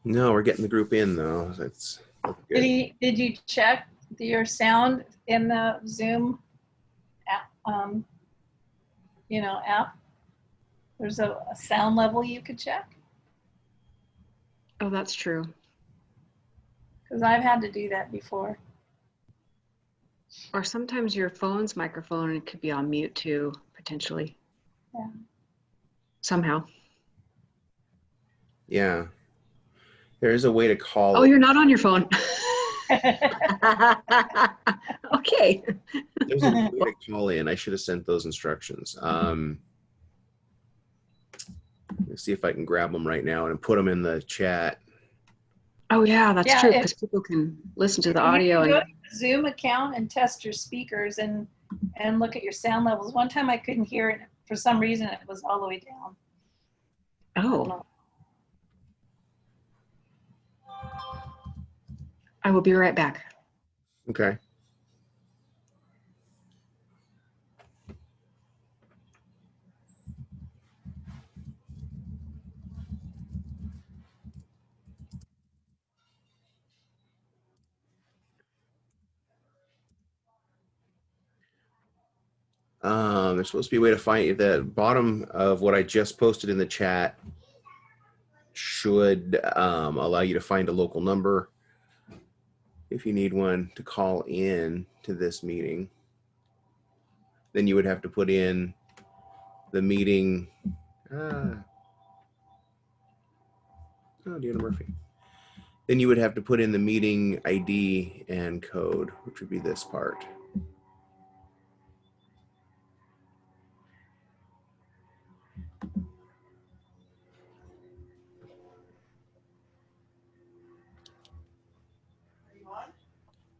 No, we're getting the group in though. That's good. Did you check your sound in the Zoom app, app? There's a sound level you could check. Oh, that's true. Because I've had to do that before. Or sometimes your phone's microphone could be on mute too, potentially. Yeah. Somehow. Yeah. There is a way to call Oh, it. you're not on your phone. Okay. There's a way to call in. I should have sent those instructions. Let's see if I can grab them right now and put them in the chat. Oh yeah, that's true, because people can listen to the audio. You can go to the Zoom account and test your speakers and look at your sound levels. One time I couldn't hear it for some reason. It was all the way down. Oh. I will be right back. Okay. There's supposed to be a way to find the bottom of what I just posted in the chat should allow you to find a local number if you need one to call in to this meeting. Then you would have to put in the meeting. Oh, Deanna Murphy. Then you would have to put in the meeting ID and code, which would be this part.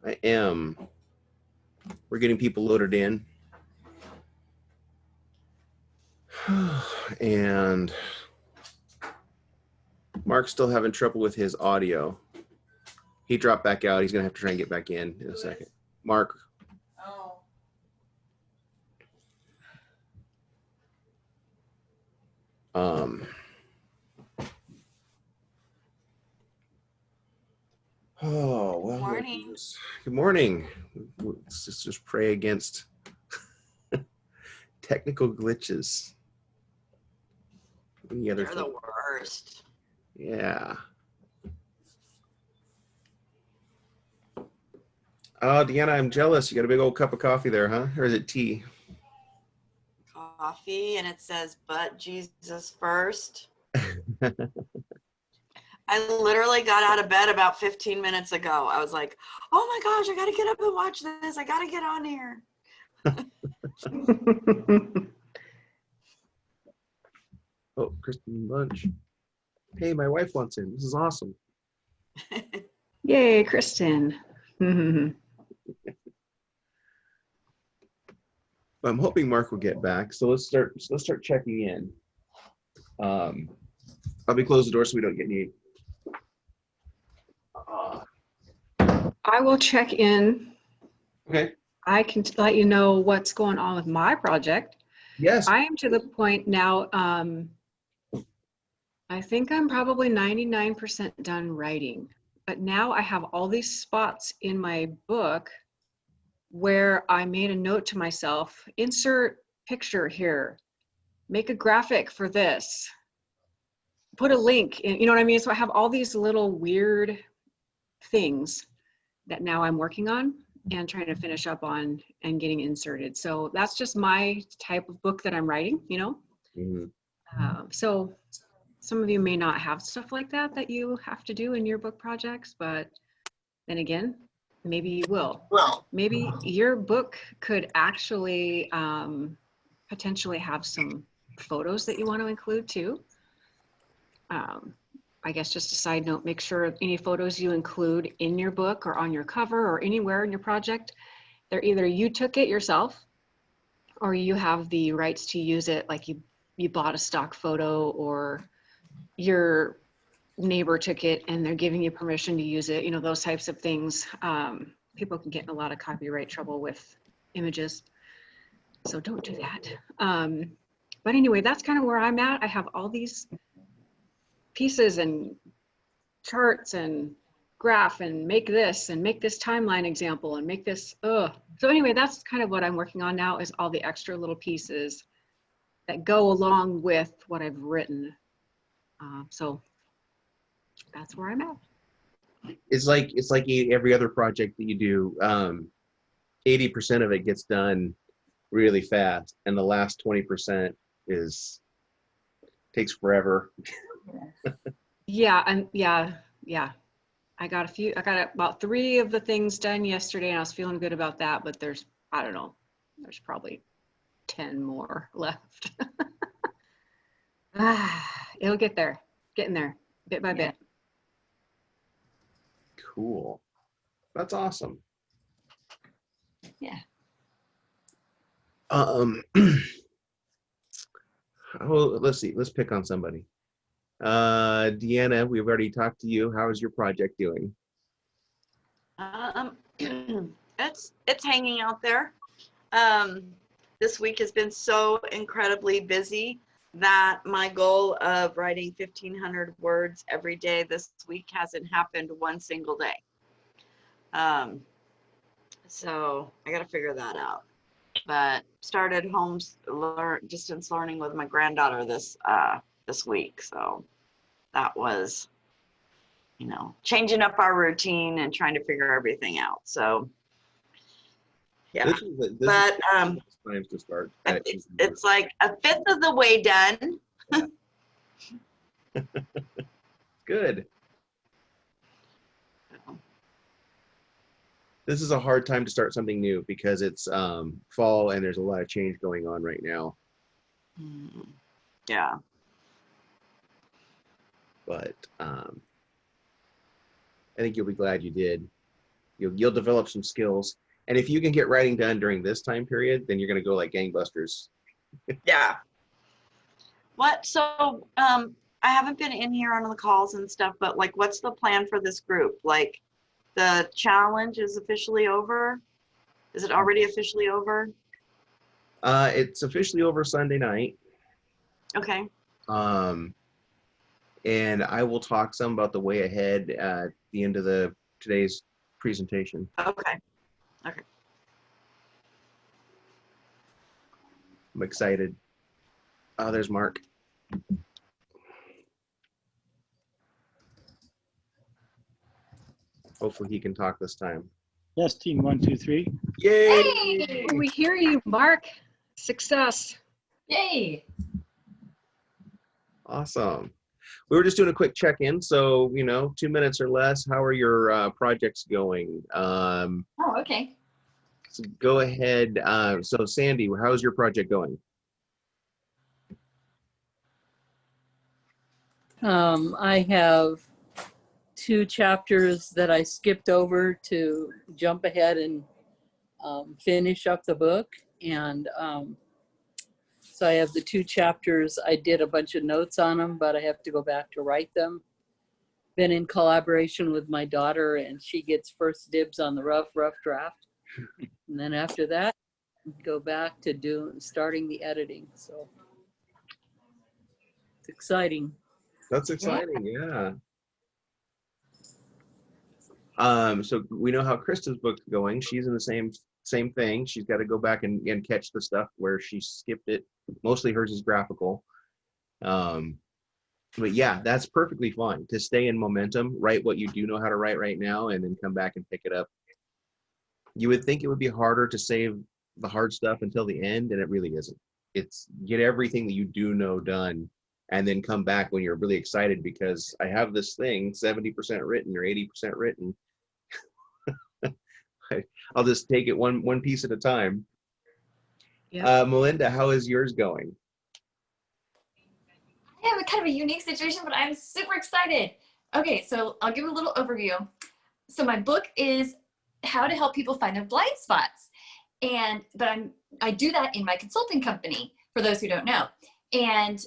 I am. We're getting people loaded in. And Mark's still having trouble with his audio. He dropped back out. He's going to have to try and get back in a second. Mark. Oh. Oh, well. Good morning. Good morning. Let's just pray against technical glitches. Any other They're the worst. Yeah. Oh, Deanna, I'm jealous. You got a big old cup of coffee there, huh? Or is it tea? Coffee, and it says, but Jesus first. I literally got out of bed about 15 minutes ago. I was like, oh my gosh, I got to get up and watch this. I got to get on here. Oh, Kristen Bunch. Hey, my wife wants in. This is awesome. Yay, Kristen. I'm hoping Mark will get back. So let's start checking in. Probably close the door so we don't get any. I will check in. Okay. I can let you know what's going on with my project. Yes. I am to the point now, I think I'm probably 99% done writing, but now I have all these spots in my book where I made a note to myself, insert picture here, make a graphic for this, put a link in, you know what I mean? So I have all these little weird things that now I'm working on and trying to finish up on and getting inserted. So that's just my type of book that I'm writing, you know? Mm-hmm. So some of you may not have stuff like that you have to do in your book projects, but then again, maybe you will. Well, maybe your book could actually potentially have some photos that you want to include too. I guess just a side note, make sure any photos you include in your book or on your cover or anywhere in your project, they're either you took it yourself or you have the rights to use it, like you bought a stock photo or your neighbor took it and they're giving you permission to use it, you know, those types of things. People can get in a lot of copyright trouble with images, so don't do that. But anyway, that's kind of where I'm at. I have all these pieces and charts and graph and make this timeline example and make this, ugh. So anyway, that's kind of what I'm working on now, is all the extra little pieces that go along with what I've written. So that's where I'm at. It's like every other project that you do. 80% of it gets done really fast, and the last 20% takes forever. Yeah, and yeah. I got about 3 of the things done yesterday, and I was feeling good about that, but I don't know, there's probably 10 more left. It'll get there, getting there, bit by bit. Cool. That's awesome. Yeah. Oh, let's see. Let's pick on somebody. Deanna, we've already talked to you. How is your project doing? It's hanging out there. This week has been so incredibly busy that my goal of writing 1,500 words every day this week hasn't happened one single day. So I got to figure that out. But started distance learning with my granddaughter this week. So that was, changing up our routine and trying to figure everything out. So yeah, This is times to start. it's like a fifth of the way done. Good. This is a hard time to start something new because it's fall and there's a lot of change going on right now. Yeah. But I think you'll be glad you did. You'll develop some skills. And if you can get writing done during this time period, then you're going to go like gangbusters. Yeah. So I haven't been in here on the calls and stuff, but like, what's the plan for this group? Like, the challenge is officially over? Is it already officially over? It's officially over Sunday night. Okay. And I will talk some about the way ahead at the end of today's presentation. Okay. I'm excited. Oh, there's Mark. Hopefully he can talk this time. Yes, team 1, 2, 3. Yay! Hey! We hear you, Mark. Success. Yay! Awesome. We were just doing a quick check-in, so 2 minutes or less. How are your projects going? Oh, okay. So go ahead. So Sandy, how's your project going? I have 2 chapters that I skipped over to jump ahead and finish up the book. And so I have the 2 chapters. I did a bunch of notes on them, but I have to go back to write them. Been in collaboration with my daughter, and she gets first dibs on the rough draft. And then after that, go back to starting the editing. So it's exciting. That's exciting, yeah. So we know how Krista's book's going. She's in the same thing. She's got to go back and catch the stuff where she skipped it. Mostly hers is graphical. But yeah, that's perfectly fine to stay in momentum, write what you do know how to write right now, and then come back and pick it up. You would think it would be harder to save the hard stuff until the end, and it really isn't. It's get everything that you do know done, and then come back when you're really excited because I have this thing 70% written or 80% written. I'll just take it one piece at a time. Yeah. Melinda, how is yours going? I have a kind of a unique situation, but I'm super excited. Okay, so I'll give a little overview. So my book is how to help people find their blind spots. But I do that in my consulting company, for those who don't know.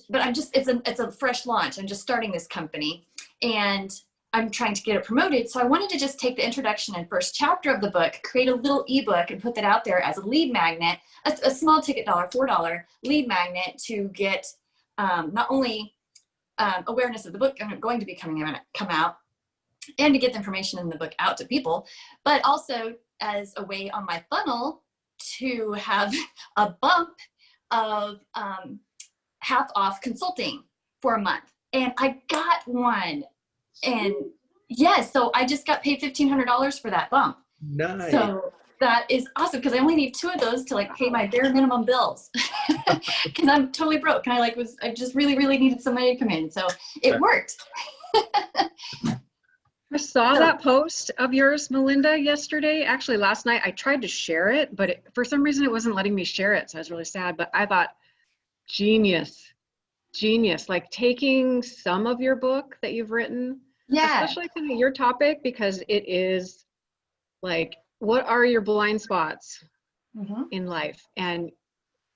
But it's a fresh launch. I'm just starting this company and I'm trying to get it promoted. So I wanted to just take the introduction and first chapter of the book, create a little ebook and put that out there as a lead magnet, a small ticket $4 lead magnet to get not only awareness of the book going to be come out, and to get the information in the book out to people, but also as a way on my funnel to have a bump of half off consulting for a month. And I got one. And yes, so I just got paid $1,500 for that bump. Nice. So that is awesome because I only need 2 of those to like pay my bare minimum bills because I'm totally broke. And I just really, really needed some money to come in. So it worked. I saw that post of yours, Melinda, yesterday. Actually, last night I tried to share it, but for some reason it wasn't letting me share it. So I was really sad, but I thought, genius, like taking some of your book that you've written, Yeah. especially kind of your topic, because it is like, what are your blind spots in life? And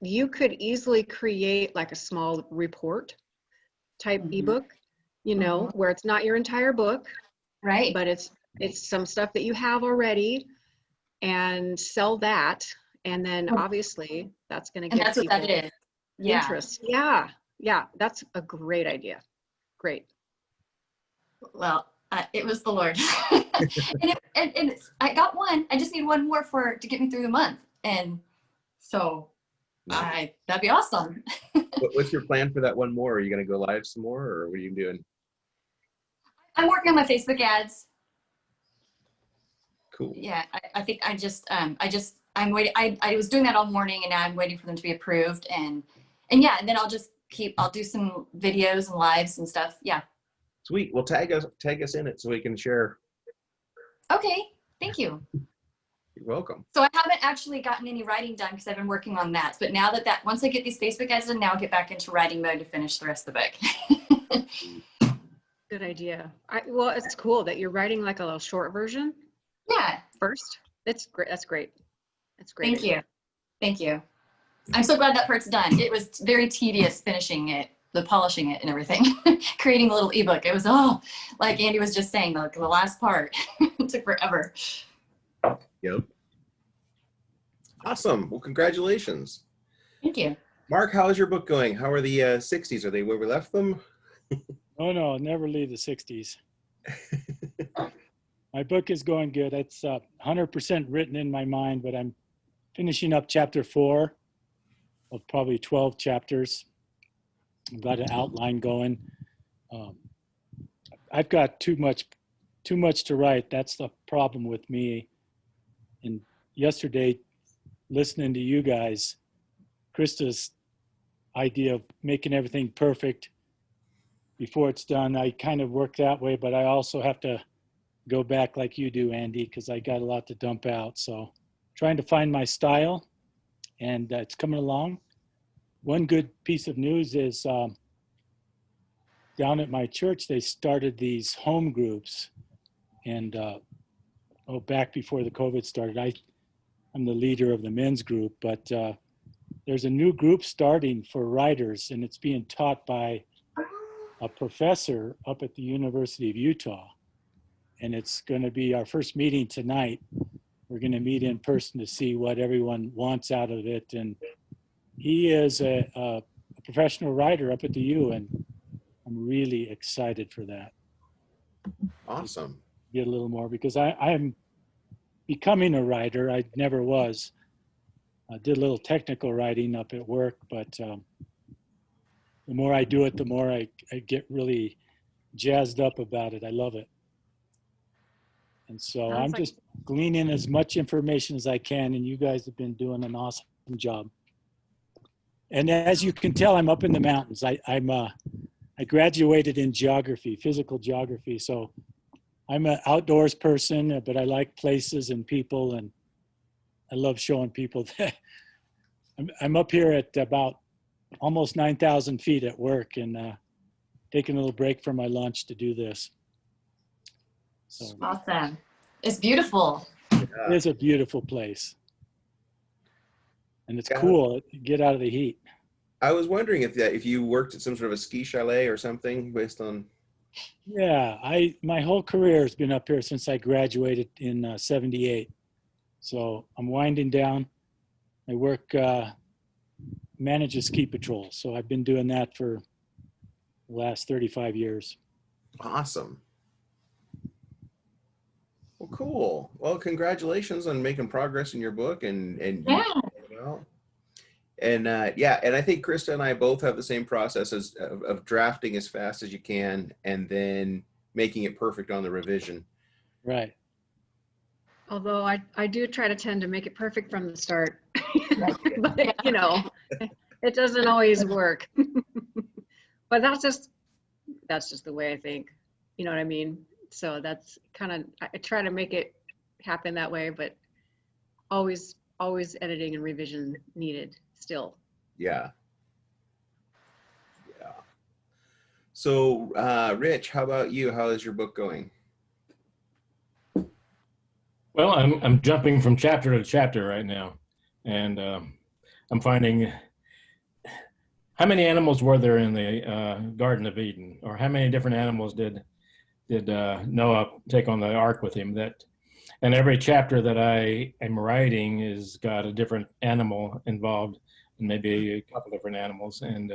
you could easily create like a small report type ebook, you know, where it's not your entire book, Right. but it's some stuff that you have already, and sell that. And then obviously that's going to And give that's what people that is. Yeah. interest. Yeah, that's a great idea. Great. Well, it was the Lord. and I got one. I just need one more to get me through the month. And so that'd be awesome. What's your plan for that one more? Are you going to go live some more, or what are you doing? I'm working on my Facebook ads. Cool. Yeah, I think I'm waiting. I was doing that all morning, and now I'm waiting for them to be approved. And yeah, and then I'll do some videos and lives and stuff. Yeah. Sweet. Well, tag us in it so we can share. Okay. Thank you. You're welcome. So I haven't actually gotten any writing done because I've been working on that. But now once I get these Facebook ads done, now I'll get back into writing mode to finish the rest of the book. Good idea. Well, it's cool that you're writing like a little short version. Yeah. First. It's great. That's great. That's great. Thank you. Thank you. I'm so glad that part's done. It was very tedious finishing it, the polishing it and everything, creating a little ebook. It was, like Andy was just saying, the last part it took forever. Yep. Awesome. Well, congratulations. Thank you. Mark, how is your book going? How are the 60s? Are they where we left them? Oh no, never leave the 60s. My book is going good. It's 100% written in my mind, but I'm finishing up chapter 4 of probably 12 chapters. I've got an outline going. I've got too much to write. That's the problem with me. And yesterday, listening to you guys, Krista's idea of making everything perfect before it's done, I kind of work that way, but I also have to go back like you do, Andy, because I got a lot to dump out. So trying to find my style, and it's coming along. One good piece of news is down at my church, they started these home groups. And back before the COVID started, I'm the leader of the men's group, but there's a new group starting for writers, and it's being taught by a professor up at the University of Utah. And it's going to be our first meeting tonight. We're going to meet in person to see what everyone wants out of it. And he is a professional writer up at the U, and I'm really excited for that. Awesome. Get a little more, because I'm becoming a writer. I never was. I did a little technical writing up at work, but the more I do it, the more I get really jazzed up about it. I love it. And so I'm just gleaning as much information as I can, and you guys have been doing an awesome job. And as you can tell, I'm up in the mountains. I graduated in geography, physical geography. So I'm an outdoors person, but I like places and people, and I love showing people that I'm up here at about almost 9,000 feet at work, and taking a little break for my lunch to do this. So Awesome. It's beautiful. it is a beautiful place. And it's cool. Get out of the heat. I was wondering if you worked at some sort of a ski chalet or something based on. Yeah, my whole career has been up here since I graduated in 78. So I'm winding down. I work, manage a ski patrol. So I've been doing that for the last 35 years. Awesome. Well, cool. Well, congratulations on making progress in your book and Yeah. well, and yeah, and I think Krista and I both have the same process of drafting as fast as you can and then making it perfect on the revision. Right. Although I do try to tend to make it perfect from the start, but you know, it doesn't always work. But that's just the way I think. You know what I mean? So that's kind of, I try to make it happen that way, but always editing and revision needed still. Yeah. Yeah. So, Rich, how about you? How is your book going? Well, I'm jumping from chapter to chapter right now, and I'm finding how many animals were there in the Garden of Eden, or how many different animals did Noah take on the ark with him? And every chapter that I am writing is got a different animal involved, and maybe a couple different animals, and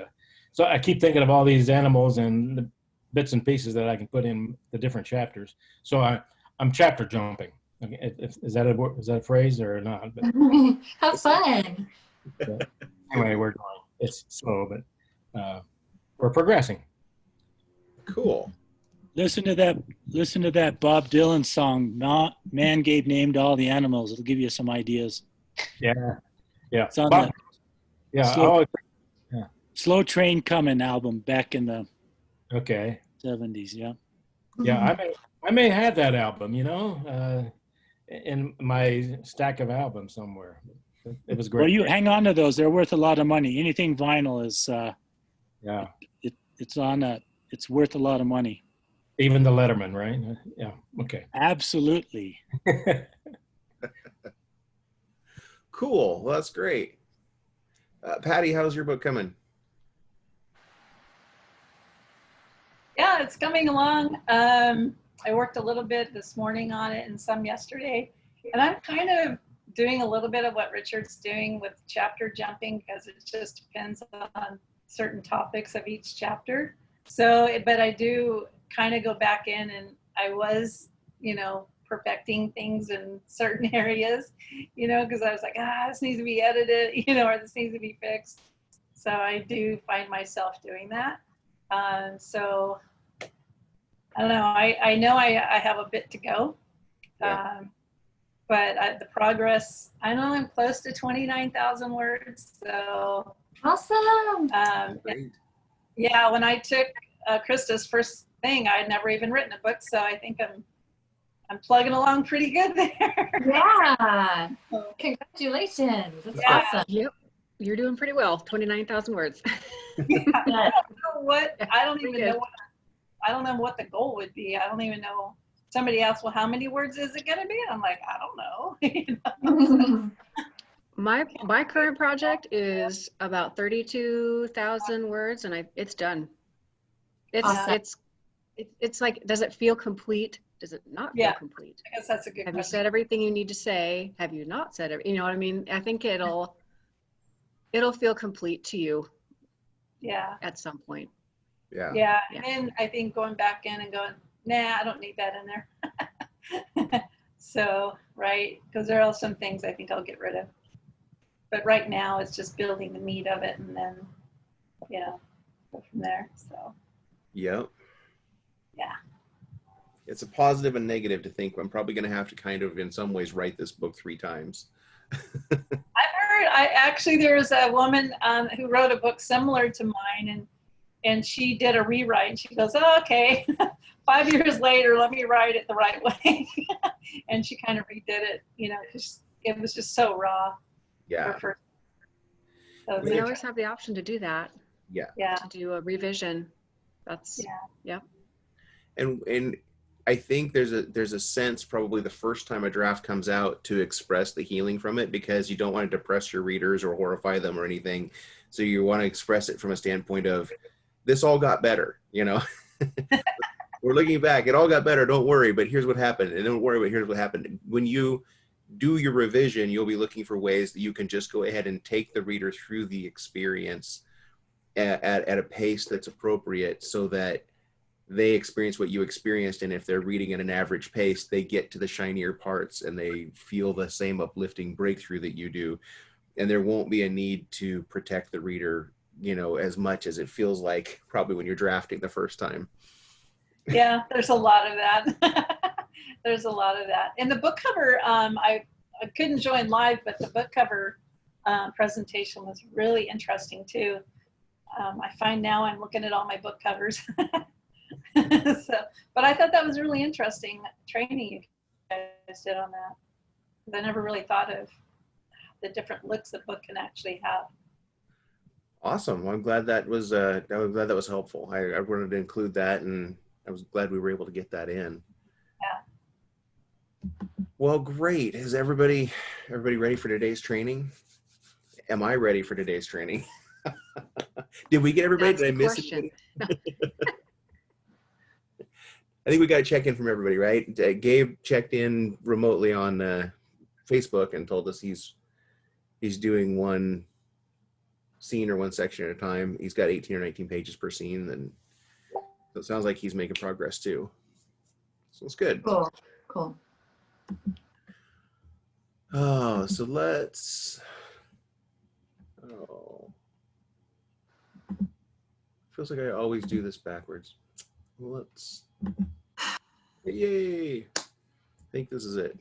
so I keep thinking of all these animals and the bits and pieces that I can put in the different chapters. So I'm chapter jumping. Okay, is that a phrase or not? But, Have fun. anyway, we're going. It's slow, but we're progressing. Cool. Listen to that Bob Dylan song, Man Gave Name to All the Animals. It'll give you some ideas. Yeah. It's on Bob, the Slow, Slow Train Coming album back in the okay. 70s. Yeah. Yeah, I may have that album, in my stack of albums somewhere. It was great. Well, you hang on to those. They're worth a lot of money. Anything vinyl is, Yeah. it's worth a lot of money. Even the Letterman, right? Yeah. Okay. Absolutely. Cool. Well, that's great. Patty, how's your book coming? Yeah, it's coming along. I worked a little bit this morning on it and some yesterday. And I'm kind of doing a little bit of what Richard's doing with chapter jumping because it just depends on certain topics of each chapter. So, but I do kind of go back in and I was, perfecting things in certain areas, because I was like, this needs to be edited, or this needs to be fixed. So I do find myself doing that. So I don't know. I know I have a bit to go, Yeah. but the progress. I know I'm close to 29,000 words. So Awesome. Great. yeah, when I took Krista's first thing, I had never even written a book. So I think I'm plugging along pretty good there. Yeah. Congratulations. That's Yeah. awesome. Yep, you're doing pretty well. 29,000 words. Yeah, I don't know what. I don't Pretty even good. know what. I don't know what the goal would be. I don't even know. Somebody asked, well, how many words is it going to be? I'm like, I don't know. My current project is about 32,000 words, and it's done. Awesome. It's like, does it feel complete? Does it not feel Yeah. complete? I guess that's a good Have you question. said everything you need to say? Have you not said everything? You know what I mean? I think it'll feel complete to you Yeah. at some point. Yeah. Yeah. Yeah. And then I think going back in and going, nah, I don't need that in there. So, right. Because there are some things I think I'll get rid of. But right now it's just building the meat of it and then, go from there. So, Yep. yeah. It's a positive and negative to think I'm probably going to have to kind of, in some ways, write this book 3 times. I've heard, there's a woman who wrote a book similar to mine and she did a rewrite and she goes, oh, okay, 5 years later, let me write it the right way. And she kind of redid it, because it was just so raw. Yeah. So We always have the option to do that, yeah. to do a revision. That's, Yeah. And I think there's a sense probably the first time a draft comes out to express the healing from it, because you don't want to depress your readers or horrify them or anything. So you want to express it from a standpoint of, this all got better, We're looking back, it all got better, don't worry, but here's what happened. And don't worry, but here's what happened. When you do your revision, you'll be looking for ways that you can just go ahead and take the reader through the experience at a pace that's appropriate, so that they experience what you experienced, and if they're reading at an average pace, they get to the shinier parts and they feel the same uplifting breakthrough that you do, and there won't be a need to protect the reader, you know, as much as it feels like probably when you're drafting the first time. Yeah, there's a lot of that. There's a lot of that. And the book cover, I couldn't join live, but the book cover presentation was really interesting too. I find now I'm looking at all my book covers. So, but I thought that was really interesting training you guys did on that. I never really thought of the different looks a book can actually have. Awesome. Well, I'm glad that was helpful. I wanted to include that, and I was glad we were able to get that in. Yeah. Well, great. Is everybody ready for today's training? Am I ready for today's training? Did we get everybody? That's Did I the miss question. anybody? I think we got to check in from everybody, right? Gabe checked in remotely on Facebook and told us he's doing one scene or one section at a time. He's got 18 or 19 pages per scene, and so it sounds like he's making progress too. So it's good. Cool. Cool. Oh, so let's. Oh, feels like I always do this backwards. Let's. Yay! I think this is it.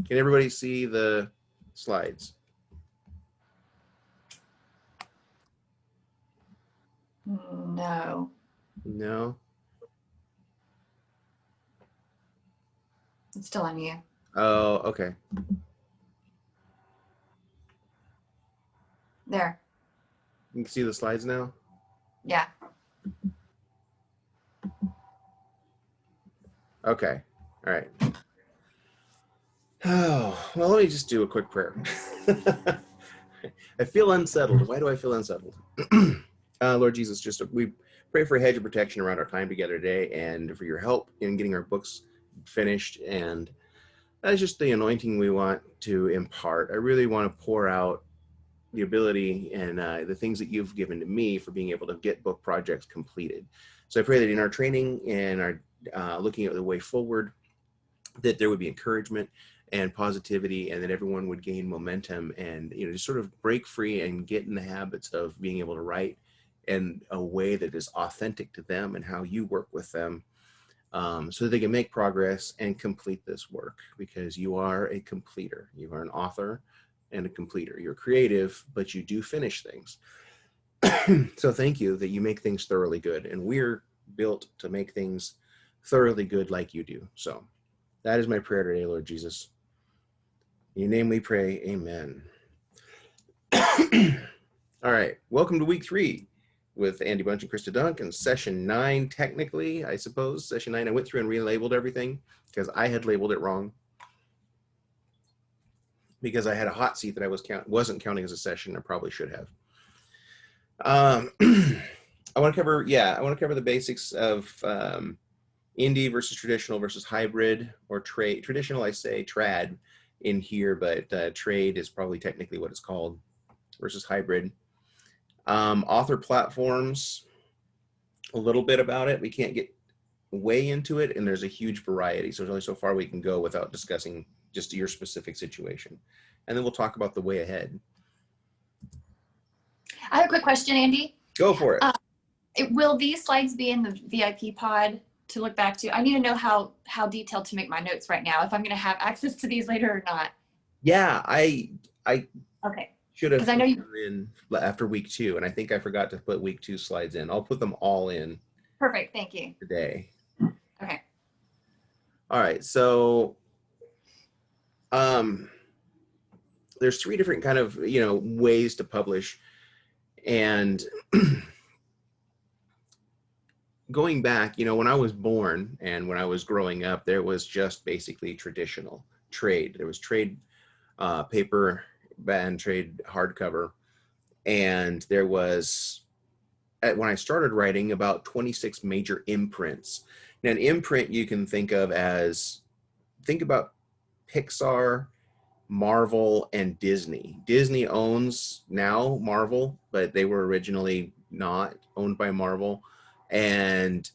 Can everybody see the slides? No. No? It's still on you. Oh, okay. There. You can see the slides now? Yeah. Okay. All right. Oh, well, let me just do a quick prayer. I feel unsettled. Why do I feel unsettled? Lord Jesus, we pray for a hedge of protection around our time together today, and for your help in getting our books finished. And that is just the anointing we want to impart. I really want to pour out the ability and the things that you've given to me for being able to get book projects completed. So I pray that in our training and our looking at the way forward, that there would be encouragement and positivity, and that everyone would gain momentum and, you know, just sort of break free and get in the habits of being able to write in a way that is authentic to them and how you work with them, so that they can make progress and complete this work, because you are a completer. You are an author and a completer. You're creative, but you do finish things. So thank you that you make things thoroughly good, and we're built to make things thoroughly good like you do. So that is my prayer today, Lord Jesus. In your name we pray, amen. All right, welcome to week 3 with Andy Bunch and Krista Dunk, and session 9, technically, I suppose. Session 9, I went through and relabeled everything because I had labeled it wrong, because I had a hot seat that I wasn't counting as a session. I probably should have. I want to cover the basics of indie versus traditional versus hybrid or trade. Traditional, I say trad in here, but trade is probably technically what it's called, versus hybrid. Author platforms, a little bit about it. We can't get way into it, and there's a huge variety. So there's only so far we can go without discussing just your specific situation. And then we'll talk about the way ahead. I have a quick question, Andy. Go for it. Will these slides be in the VIP pod to look back to? I need to know how detailed to make my notes right now, if I'm going to have access to these later or not. Yeah, I Okay. should have 'Cause I know put them in after week 2, and I think I forgot to put week 2 slides in. I'll put them all in Perfect. Thank you. today. Okay. All right, so there's 3 different kind of, you know, ways to publish, and going back, you know, when I was born and when I was growing up, there was just basically traditional trade. There was trade paper and trade hardcover, and there was, when I started writing, about 26 major imprints. Now, an imprint you can think about Pixar, Marvel, and Disney. Disney owns now Marvel, but they were originally not owned by Marvel. And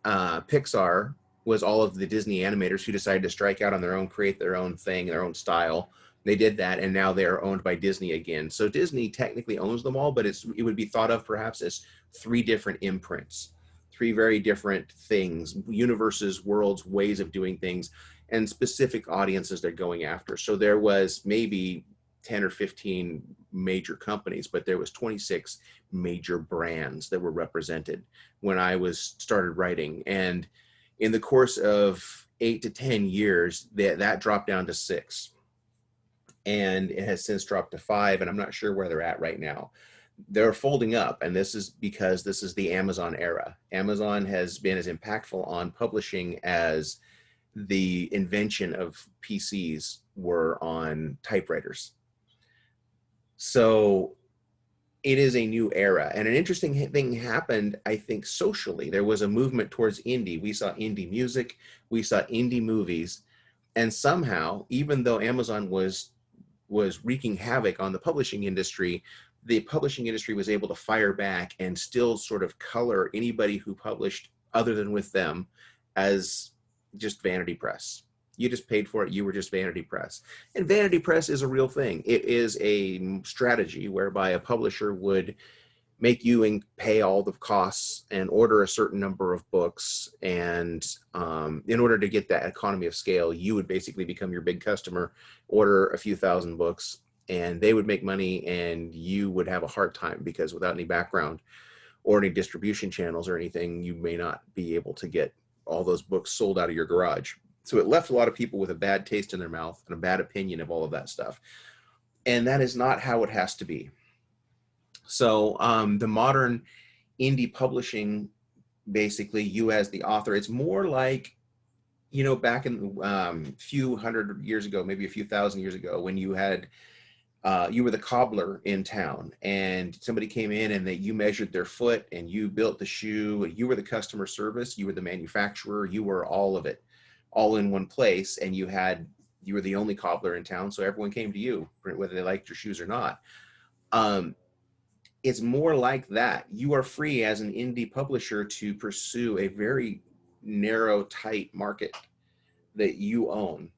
Pixar was all of the Disney animators who decided to strike out on their own, create their own thing, their own style. They did that, and now they are owned by Disney again. So Disney technically owns them all, but it would be thought of perhaps as three different imprints, three very different things, universes, worlds, ways of doing things, and specific audiences they're going after. So there was maybe 10 or 15 major companies, but there was 26 major brands that were represented when I started writing. And in the course of 8 to 10 years, that dropped down to 6. And it has since dropped to 5, and I'm not sure where they're at right now. They're folding up, and this is because this is the Amazon era. Amazon has been as impactful on publishing as the invention of PCs were on typewriters. So it is a new era, and an interesting thing happened, I think, socially. There was a movement towards indie. We saw indie music, we saw indie movies, and somehow, even though Amazon was wreaking havoc on the publishing industry, the publishing industry was able to fire back and still sort of color anybody who published other than with them as just vanity press. You just paid for it. You were just vanity press. And vanity press is a real thing. It is a strategy whereby a publisher would make you and pay all the costs and order a certain number of books. And in order to get that economy of scale, you would basically become your big customer, order a few thousand books, and they would make money, and you would have a hard time because without any background or any distribution channels or anything, you may not be able to get all those books sold out of your garage. So it left a lot of people with a bad taste in their mouth and a bad opinion of all of that stuff. And that is not how it has to be. So the modern indie publishing, basically, you as the author, it's more like, you know, back in few hundred years ago, maybe a few thousand years ago, when you had, you were the cobbler in town, and somebody came in and you measured their foot and you built the shoe. You were the customer service, you were the manufacturer, you were all of it, all in one place. And you were the only cobbler in town, so everyone came to you, whether they liked your shoes or not. It's more like that. You are free as an indie publisher to pursue a very narrow, tight market that you own.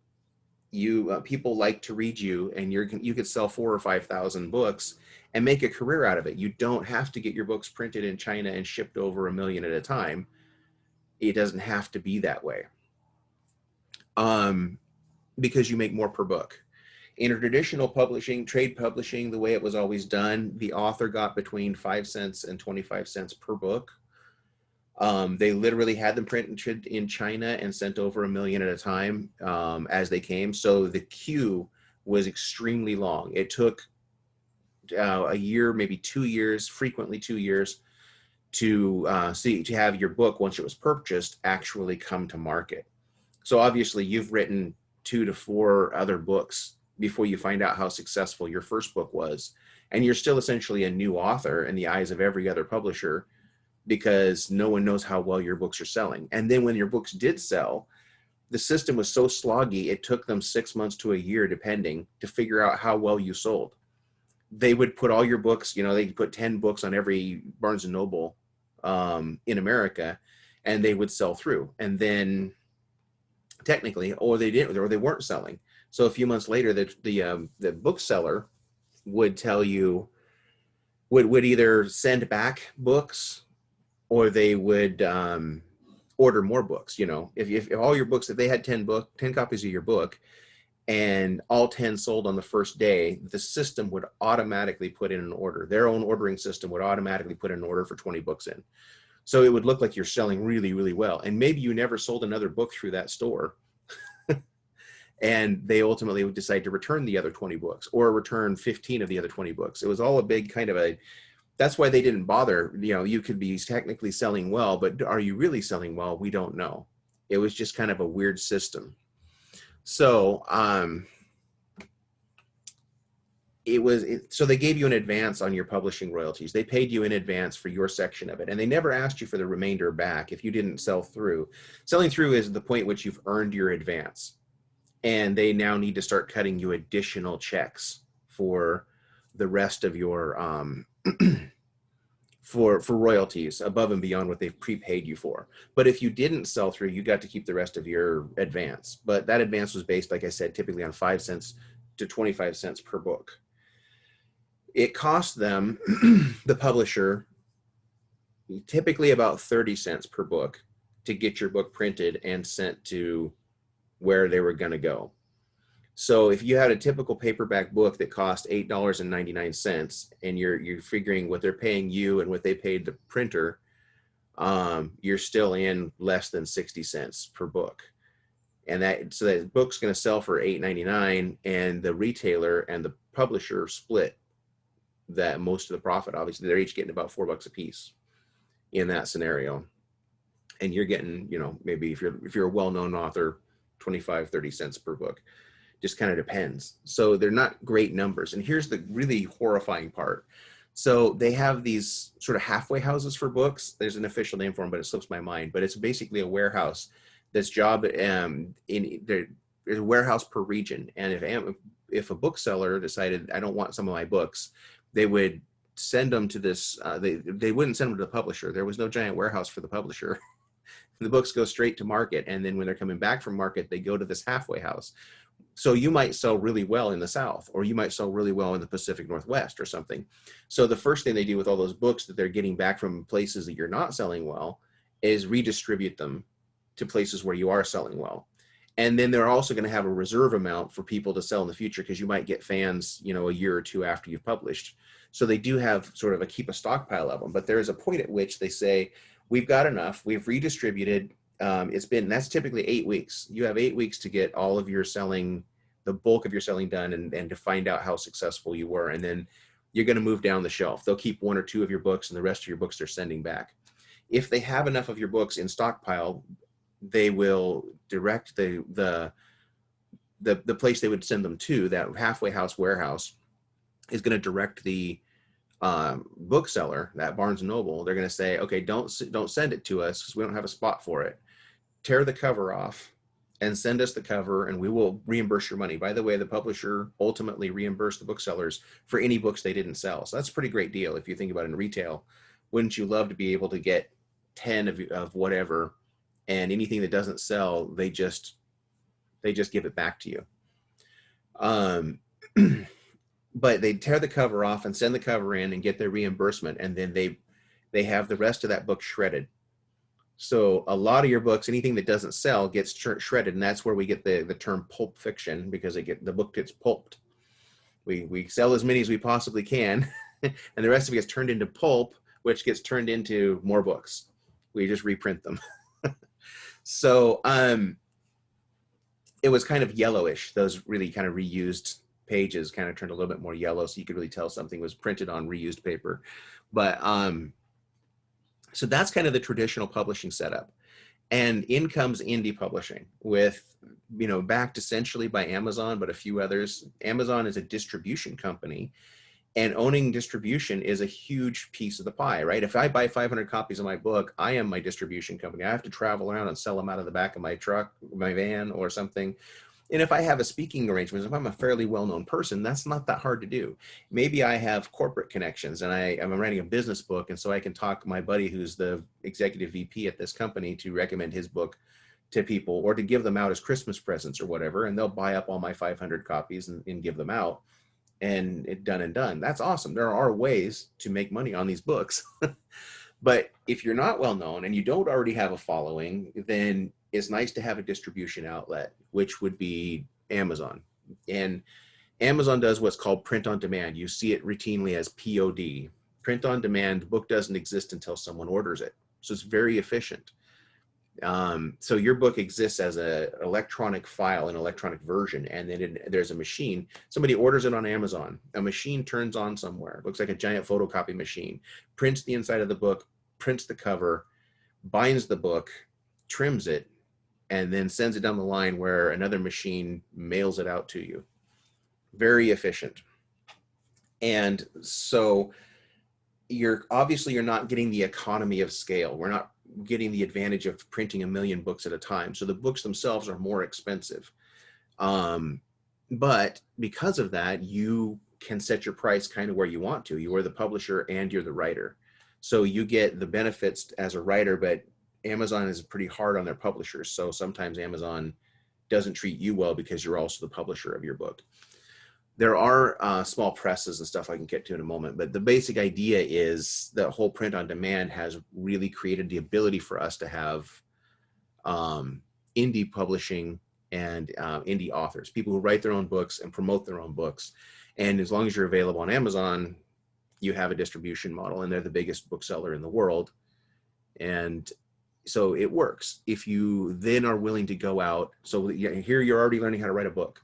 People like to read you, and you could sell 4,000 or 5,000 books and make a career out of it. You don't have to get your books printed in China and shipped over 1 million at a time. It doesn't have to be that way, because you make more per book. In a traditional publishing, trade publishing, the way it was always done, the author got between 5 cents and 25 cents per book. They literally had them printed in China and sent over 1 million at a time as they came. So the queue was extremely long. It took a year, maybe 2 years, frequently 2 years, to have your book, once it was purchased, actually come to market. So obviously you've written 2 to 4 other books before you find out how successful your first book was. And you're still essentially a new author in the eyes of every other publisher, because no one knows how well your books are selling. And then when your books did sell, the system was so sloggy, it took them 6 months to a year, depending, to figure out how well you sold. They would put all your books, they put 10 books on every Barnes and Noble in America, and they would sell through. And then technically, or they didn't, or they weren't selling. So a few months later, the bookseller would tell you, would either send back books, or they would order more books. If all your books, if they had 10 copies of your book, and all 10 sold on the first day, the system would automatically put in an order. Their own ordering system would automatically put in an order for 20 books in. So it would look like you're selling really, really well. And maybe you never sold another book through that store. And they ultimately would decide to return the other 20 books, or return 15 of the other 20 books. It was all a big kind of that's why they didn't bother. You could be technically selling well, but are you really selling well? We don't know. It was just kind of a weird system. So so they gave you an advance on your publishing royalties. They paid you in advance for your section of it, and they never asked you for the remainder back if you didn't sell through. Selling through is the point at which you've earned your advance, and they now need to start cutting you additional checks for the rest of your for royalties above and beyond what they've prepaid you for. But if you didn't sell through, you got to keep the rest of your advance. But that advance was based, like I said, typically on 5 cents to 25 cents per book. It cost them, the publisher, typically about 30 cents per book to get your book printed and sent to where they were going to go. So if you had a typical paperback book that cost $8.99, and you're figuring what they're paying you and what they paid the printer, you're still in less than 60 cents per book. And that book's going to sell for $8.99, and the retailer and the publisher split that most of the profit. Obviously, they're each getting about $4 a piece in that scenario. And you're getting, maybe if you're a well-known author, 25, 30 cents per book. Just kind of depends. So they're not great numbers. And here's the really horrifying part. So they have these sort of halfway houses for books. There's an official name for them, but it slips my mind. But it's basically a warehouse. This job there's a warehouse per region. And if a bookseller decided, I don't want some of my books, they would send them to this. They wouldn't send them to the publisher. There was no giant warehouse for the publisher. The books go straight to market. And then when they're coming back from market, they go to this halfway house. So you might sell really well in the South, or you might sell really well in the Pacific Northwest or something. So the first thing they do with all those books that they're getting back from places that you're not selling well is redistribute them to places where you are selling well. And then they're also going to have a reserve amount for people to sell in the future, because you might get fans, a year or two after you've published. So they do have sort of keep a stockpile of them. But there is a point at which they say, we've got enough, we've redistributed. That's typically 8 weeks. You have 8 weeks to get all of your selling, the bulk of your selling done, and to find out how successful you were. And then you're going to move down the shelf. They'll keep 1 or 2 of your books, and the rest of your books they're sending back. If they have enough of your books in stockpile, they will direct the place they would send them to, that halfway house warehouse, is going to direct the bookseller, that Barnes & Noble. They're going to say, okay, don't send it to us because we don't have a spot for it. Tear the cover off and send us the cover, and we will reimburse your money. By the way, the publisher ultimately reimbursed the booksellers for any books they didn't sell. So that's a pretty great deal if you think about it in retail. Wouldn't you love to be able to get 10 of whatever, and anything that doesn't sell, they just give it back to you. But they tear the cover off and send the cover in and get their reimbursement, and then they have the rest of that book shredded. So a lot of your books, anything that doesn't sell, gets shredded, and that's where we get the term pulp fiction, because the book gets pulped. We sell as many as we possibly can, and the rest of it gets turned into pulp, which gets turned into more books. We just reprint them. So it was kind of yellowish. Those really kind of reused pages kind of turned a little bit more yellow, so you could really tell something was printed on reused paper. But so that's kind of the traditional publishing setup. And in comes indie publishing, with backed essentially by Amazon, but a few others. Amazon is a distribution company, and owning distribution is a huge piece of the pie, right? If I buy 500 copies of my book, I am my distribution company. I have to travel around and sell them out of the back of my truck, my van, or something. And if I have a speaking arrangement, if I'm a fairly well-known person, that's not that hard to do. Maybe I have corporate connections, and I'm writing a business book, and so I can talk my buddy who's the executive VP at this company to recommend his book to people, or to give them out as Christmas presents or whatever, and they'll buy up all my 500 copies and give them out, and it's done and done. That's awesome. There are ways to make money on these books. But if you're not well-known and you don't already have a following, then it's nice to have a distribution outlet, which would be Amazon. And Amazon does what's called print on demand. You see it routinely as POD. Print on demand. The book doesn't exist until someone orders it. So it's very efficient. So your book exists as an electronic file, an electronic version, and then there's a machine. Somebody orders it on Amazon. A machine turns on somewhere. It looks like a giant photocopy machine. Prints the inside of the book, prints the cover, binds the book, trims it, and then sends it down the line where another machine mails it out to you. Very efficient. And so you're not getting the economy of scale. We're not getting the advantage of printing 1 million books at a time. So the books themselves are more expensive. But because of that, you can set your price kind of where you want to. You are the publisher and you're the writer. So you get the benefits as a writer, but Amazon is pretty hard on their publishers. So sometimes Amazon doesn't treat you well because you're also the publisher of your book. There are small presses and stuff I can get to in a moment, but the basic idea is that whole print on demand has really created the ability for us to have indie publishing and indie authors, people who write their own books and promote their own books. And as long as you're available on Amazon, you have a distribution model, and they're the biggest bookseller in the world. And so it works. If you then are willing to go out, so here you're already learning how to write a book.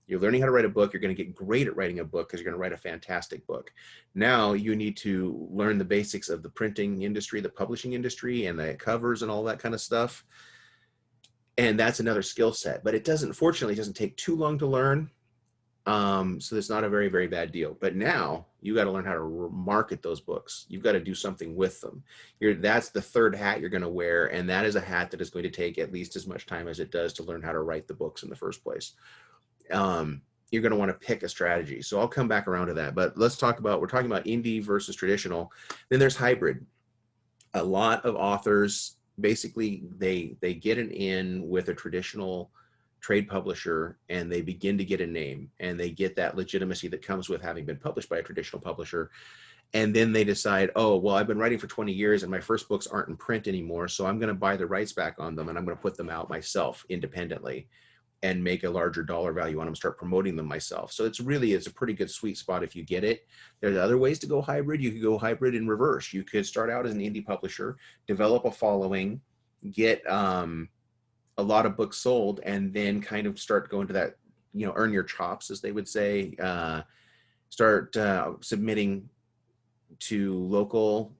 You're learning how to write a book. You're going to get great at writing a book because you're going to write a fantastic book. Now you need to learn the basics of the printing industry, the publishing industry, and the covers and all that kind of stuff. And that's another skill set, but it doesn't, fortunately, it doesn't take too long to learn. So it's not a very, very bad deal. But now you got to learn how to market those books. You've got to do something with them. That's the third hat you're going to wear. And that is a hat that is going to take at least as much time as it does to learn how to write the books in the first place. You're going to want to pick a strategy. So I'll come back around to that, but let's talk about, we're talking about indie versus traditional. Then there's hybrid. A lot of authors, basically they get an in with a traditional trade publisher, and they begin to get a name, and they get that legitimacy that comes with having been published by a traditional publisher. And then they decide, oh, well, I've been writing for 20 years and my first books aren't in print anymore, so I'm going to buy the rights back on them and I'm going to put them out myself independently and make a larger dollar value on them, start promoting them myself. So it's a pretty good sweet spot if you get it. There's other ways to go hybrid. You could go hybrid in reverse. You could start out as an indie publisher, develop a following, get a lot of books sold, and then kind of start going to that, earn your chops, as they would say, start submitting to local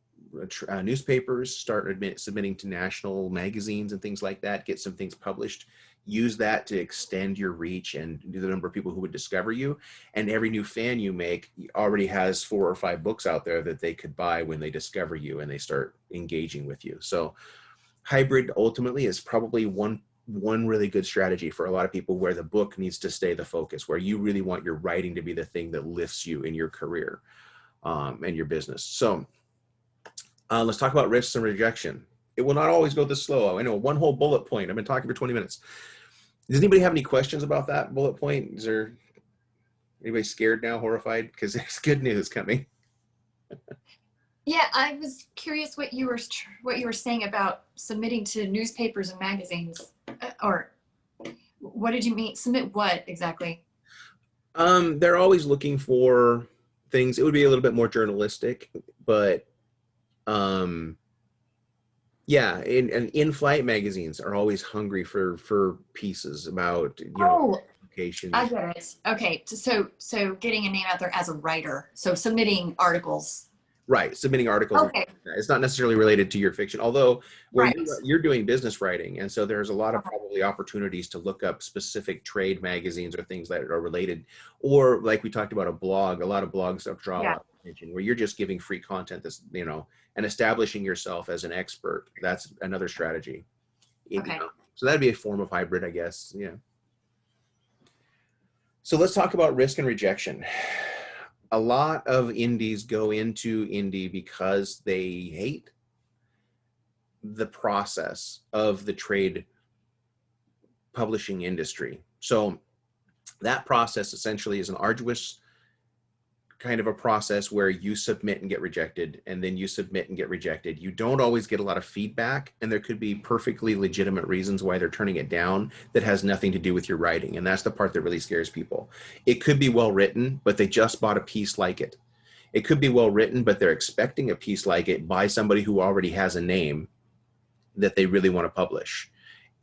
newspapers, start submitting to national magazines and things like that, get some things published, use that to extend your reach and the number of people who would discover you. And every new fan you make already has 4 or 5 books out there that they could buy when they discover you and they start engaging with you. So hybrid ultimately is probably one really good strategy for a lot of people, where the book needs to stay the focus, where you really want your writing to be the thing that lifts you in your career and your business. So let's talk about risks and rejection. It will not always go this slow. I know, one whole bullet point. I've been talking for 20 minutes. Does anybody have any questions about that bullet point? Is there anybody scared now, horrified? Because there's good news coming. Yeah, I was curious what you were saying about submitting to newspapers and magazines, or what did you mean? Submit what exactly? They're always looking for things. It would be a little bit more journalistic, but yeah, and in-flight magazines are always hungry for pieces about locations. I get it. Okay, so getting a name out there as a writer, so submitting articles. Right, submitting articles. Okay. It's not necessarily related to your fiction, although where Right. you're doing business writing, and so there's a lot of probably opportunities to look up specific trade magazines or things that are related, or like we talked about, a blog. A lot of blogs draw a lot of attention, where you're just giving free content that's, and establishing yourself as an expert. That's another strategy. Okay. So that'd be a form of hybrid, I guess. Yeah. So let's talk about risk and rejection. A lot of indies go into indie because they hate the process of the trade publishing industry. So that process essentially is an arduous kind of a process where you submit and get rejected, and then you submit and get rejected. You don't always get a lot of feedback, and there could be perfectly legitimate reasons why they're turning it down that has nothing to do with your writing. And that's the part that really scares people. It could be well written, but they just bought a piece like it. It could be well written, but they're expecting a piece like it by somebody who already has a name that they really want to publish.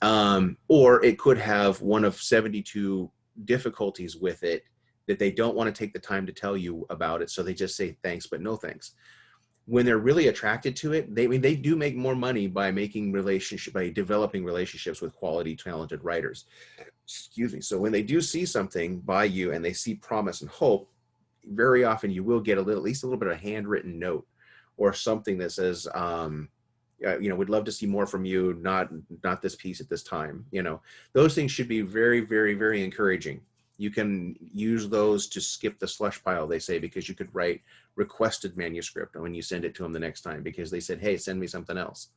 Or it could have one of 72 difficulties with it that they don't want to take the time to tell you about it. So they just say thanks, but no thanks. When they're really attracted to it, they do make more money by developing relationships with quality, talented writers. Excuse me. So when they do see something by you and they see promise and hope, very often you will get at least a little bit of a handwritten note or something that says, we'd love to see more from you, not this piece at this time. Those things should be very, very, very encouraging. You can use those to skip the slush pile, they say, because you could write requested manuscript when you send it to them the next time, because they said, hey, send me something else.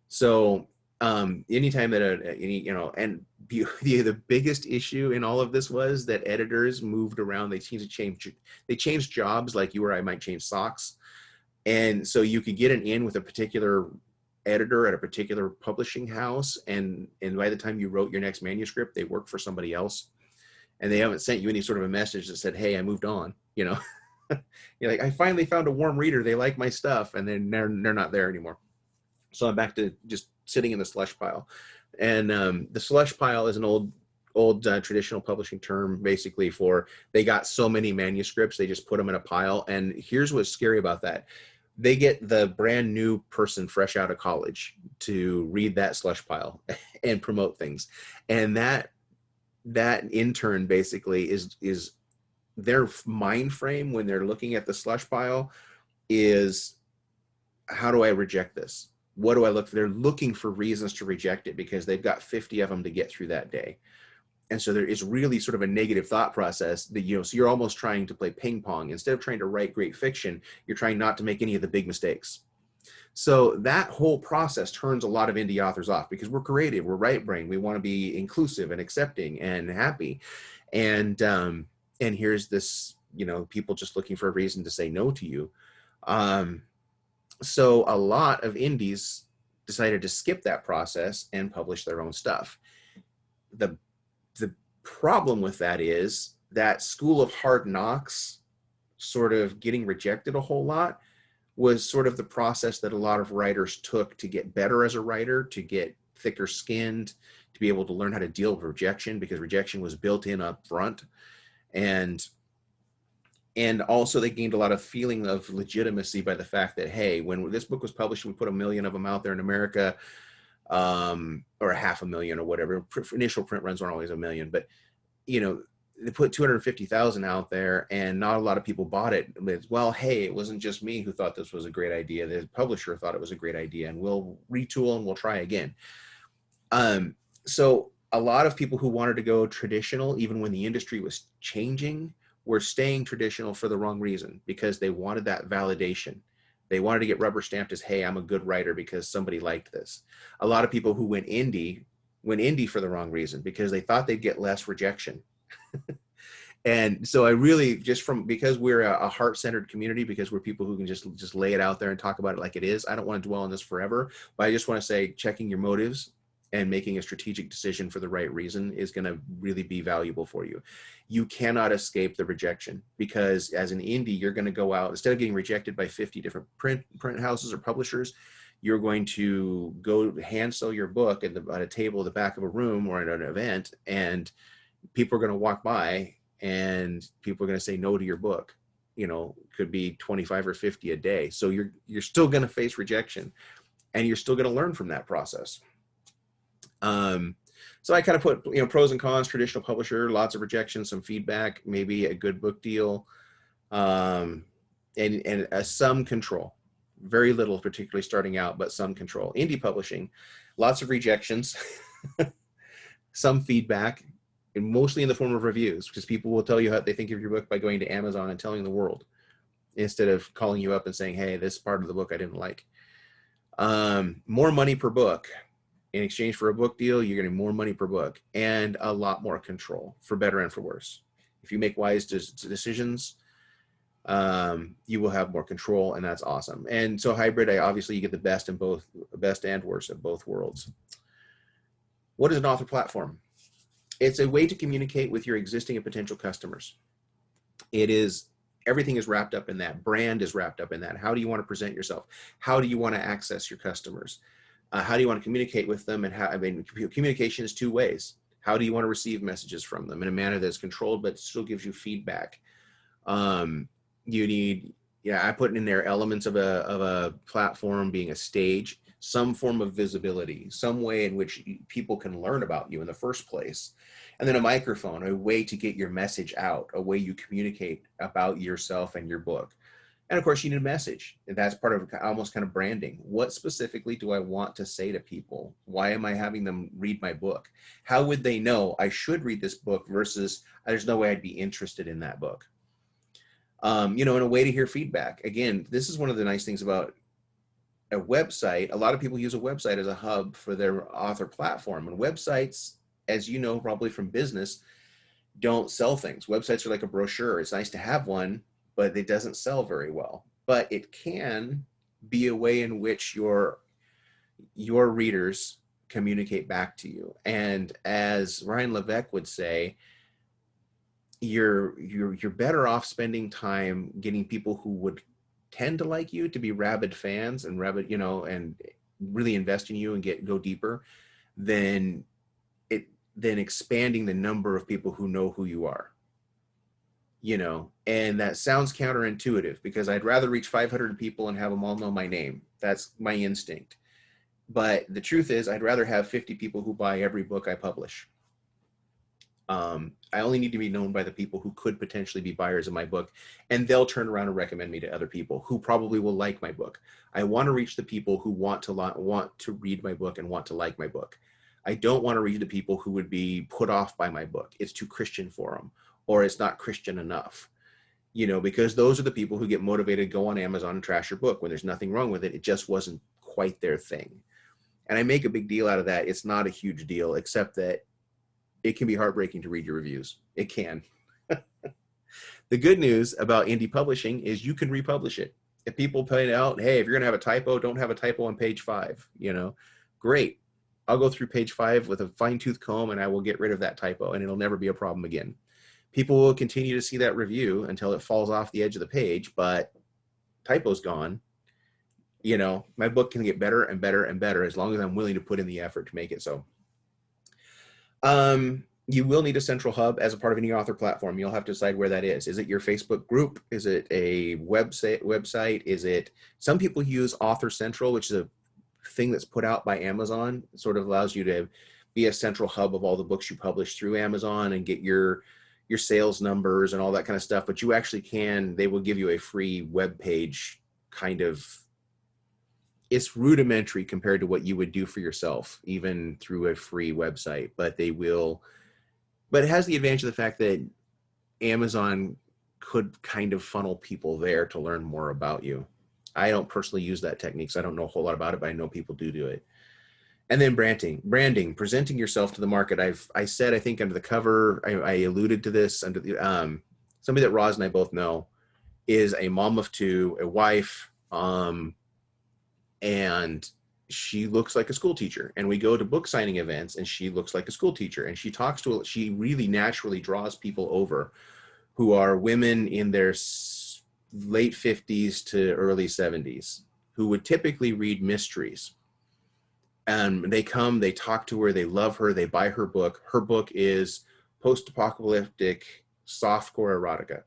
So anytime that the biggest issue in all of this was that editors moved around. They changed jobs, like you or I might change socks. And so you could get an in with a particular editor at a particular publishing house, and by the time you wrote your next manuscript, they worked for somebody else, and they haven't sent you any sort of a message that said, hey, I moved on. You're like, I finally found a warm reader, they like my stuff, and then they're not there anymore. So I'm back to just sitting in the slush pile. And the slush pile is an old traditional publishing term, basically for, they got so many manuscripts, they just put them in a pile. And here's what's scary about that. They get the brand new person fresh out of college to read that slush pile and promote things. And that intern basically is their mind frame when they're looking at the slush pile is, how do I reject this? What do I look for? They're looking for reasons to reject it because they've got 50 of them to get through that day. And so there is really sort of a negative thought process that, so you're almost trying to play ping pong. Instead of trying to write great fiction, you're trying not to make any of the big mistakes. So that whole process turns a lot of indie authors off, because we're creative, we're right brain, we want to be inclusive and accepting and happy. And here's this, people just looking for a reason to say no to you. So a lot of indies decided to skip that process and publish their own stuff. The problem with that is that school of hard knocks sort of getting rejected a whole lot was sort of the process that a lot of writers took to get better as a writer, to get thicker skinned, to be able to learn how to deal with rejection, because rejection was built in up front. And also they gained a lot of feeling of legitimacy by the fact that, hey, when this book was published, we put 1 million of them out there in America, or 500,000 or whatever. Initial print runs aren't always 1 million, but they put 250,000 out there and not a lot of people bought it. Well, hey, it wasn't just me who thought this was a great idea. The publisher thought it was a great idea, and we'll retool and we'll try again. So a lot of people who wanted to go traditional, even when the industry was changing, were staying traditional for the wrong reason, because they wanted that validation. They wanted to get rubber stamped as, hey, I'm a good writer because somebody liked this. A lot of people who went indie for the wrong reason, because they thought they'd get less rejection. And so I really, because we're a heart-centered community, because we're people who can just lay it out there and talk about it like it is, I don't want to dwell on this forever, but I just want to say, checking your motives and making a strategic decision for the right reason is going to really be valuable for you. You cannot escape the rejection, because as an indie, you're going to go out, instead of getting rejected by 50 different print houses or publishers, you're going to go hand sew your book at a table at the back of a room or at an event, and people are going to walk by and people are going to say no to your book. Could be 25 or 50 a day. So you're still going to face rejection, and you're still going to learn from that process. So I kind of put, pros and cons: traditional publisher, lots of rejection, some feedback, maybe a good book deal, and some control. Very little, particularly starting out, but some control. Indie publishing, lots of rejections, some feedback, and mostly in the form of reviews, because people will tell you how they think of your book by going to Amazon and telling the world, instead of calling you up and saying, hey, this part of the book I didn't like. More money per book. In exchange for a book deal, you're getting more money per book and a lot more control, for better and for worse. If you make wise decisions, you will have more control, and that's awesome. And so hybrid, obviously you get the best and worst of both worlds. What is an author platform? It's a way to communicate with your existing and potential customers. Everything is wrapped up in that. Brand is wrapped up in that. How do you want to present yourself? How do you want to access your customers? How do you want to communicate with them? And communication is two ways. How do you want to receive messages from them in a manner that's controlled but still gives you feedback? You need, I put in there elements of a platform being a stage, some form of visibility, some way in which people can learn about you in the first place. And then a microphone, a way to get your message out, a way you communicate about yourself and your book. And of course, you need a message. And that's part of almost kind of branding. What specifically do I want to say to people? Why am I having them read my book? How would they know I should read this book versus there's no way I'd be interested in that book? You know, and a way to hear feedback. Again, this is one of the nice things about a website. A lot of people use a website as a hub for their author platform. And websites, as you know, probably from business, don't sell things. Websites are like a brochure. It's nice to have one, but it doesn't sell very well. But it can be a way in which your readers communicate back to you. And as Ryan Levesque would say, you're better off spending time getting people who would tend to like you to be rabid fans and rabid, you know, and really invest in you and go deeper than expanding the number of people who know who you are. You know, and that sounds counterintuitive because I'd rather reach 500 people and have them all know my name. That's my instinct. But the truth is, I'd rather have 50 people who buy every book I publish. I only need to be known by the people who could potentially be buyers of my book, and they'll turn around and recommend me to other people who probably will like my book. I want to reach the people who want to read my book and want to like my book. I don't want to read the people who would be put off by my book. It's too Christian for them, or it's not Christian enough, you know, because those are the people who get motivated to go on Amazon and trash your book when there's nothing wrong with it. It just wasn't quite their thing. And I make a big deal out of that. It's not a huge deal, except that it can be heartbreaking to read your reviews. It can. The good news about indie publishing is you can republish it. If people point out, hey, if you're going to have a typo, don't have a typo on page 5, you know, great. I'll go through page 5 with a fine-tooth comb and I will get rid of that typo and it'll never be a problem again. People will continue to see that review until it falls off the edge of the page, but typo's gone. You know, my book can get better and better and better as long as I'm willing to put in the effort to make it so. You will need a central hub as a part of any author platform. You'll have to decide where that is. Is it your Facebook group? Is it a website? Is it, some people use Author Central, which is a thing that's put out by Amazon. It sort of allows you to be a central hub of all the books you publish through Amazon and get your sales numbers and all that kind of stuff. But you actually they will give you a free web page kind of. It's rudimentary compared to what you would do for yourself, even through a free website, but it has the advantage of the fact that Amazon could kind of funnel people there to learn more about you. I don't personally use that technique, so I don't know a whole lot about it, but I know people do it. And then branding, presenting yourself to the market. I said, I think under the cover, I alluded to this under the, somebody that Roz and I both know is a mom of 2, a wife, and she looks like a school teacher, and we go to book signing events and she looks like a school teacher, and she really naturally draws people over who are women in their late 50s to early 70s who would typically read mysteries. And they come, they talk to her, they love her, they buy her book. Her book is post-apocalyptic softcore erotica.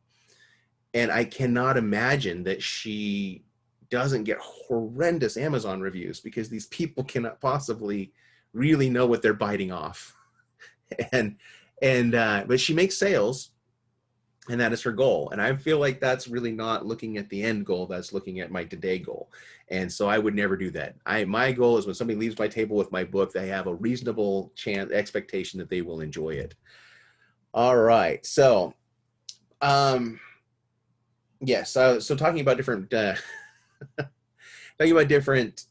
And I cannot imagine that she doesn't get horrendous Amazon reviews because these people cannot possibly really know what they're biting off. But she makes sales, and that is her goal. And I feel like that's really not looking at the end goal, that's looking at my today goal. And so I would never do that. My goal is when somebody leaves my table with my book, they have a reasonable expectation that they will enjoy it. All right. So, yes. So talking about different, different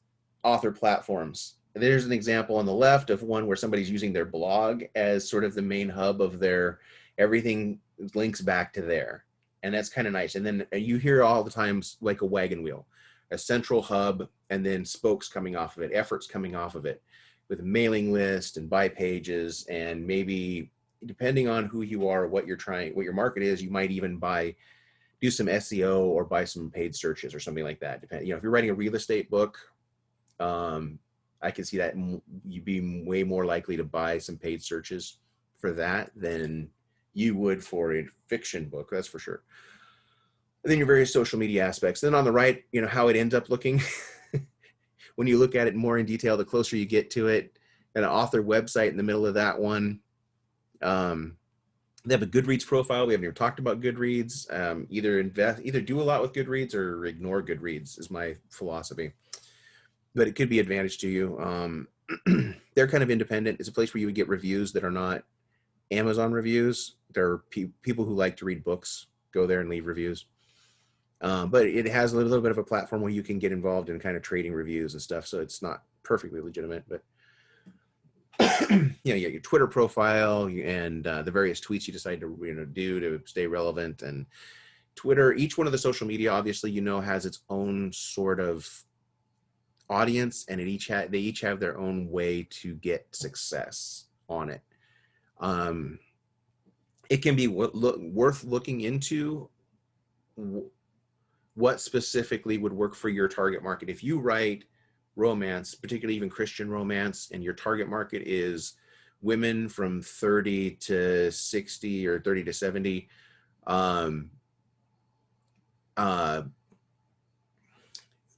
author platforms. There's an example on the left of one where somebody's using their blog as sort of the main hub of their, everything links back to there. And that's kind of nice. And then you hear all the times like a wagon wheel, a central hub, and then spokes coming off of it, efforts coming off of it with a mailing list and buy pages. And maybe depending on who you are, what your market is, you might even do some SEO or buy some paid searches or something like that. If you're writing a real estate book, I can see that you'd be way more likely to buy some paid searches for that than you would for a fiction book, that's for sure. And then your various social media aspects. Then on the right, how it ends up looking. When you look at it more in detail, the closer you get to it, an author website in the middle of that one. They have a Goodreads profile. We haven't even talked about Goodreads. Either do a lot with Goodreads or ignore Goodreads is my philosophy. But it could be advantage to you. They're kind of independent. It's a place where you would get reviews that are not Amazon reviews. There are people who like to read books go there and leave reviews. But it has a little bit of a platform where you can get involved in kind of trading reviews and stuff. So it's not perfectly legitimate, but you know, your Twitter profile and the various tweets you decide to do to stay relevant. And Twitter, each one of the social media, obviously, has its own sort of audience, and they each have their own way to get success on it. It can be worth looking into what specifically would work for your target market. If you write romance, particularly even Christian romance, and your target market is women from 30 to 60 or 30 to 70,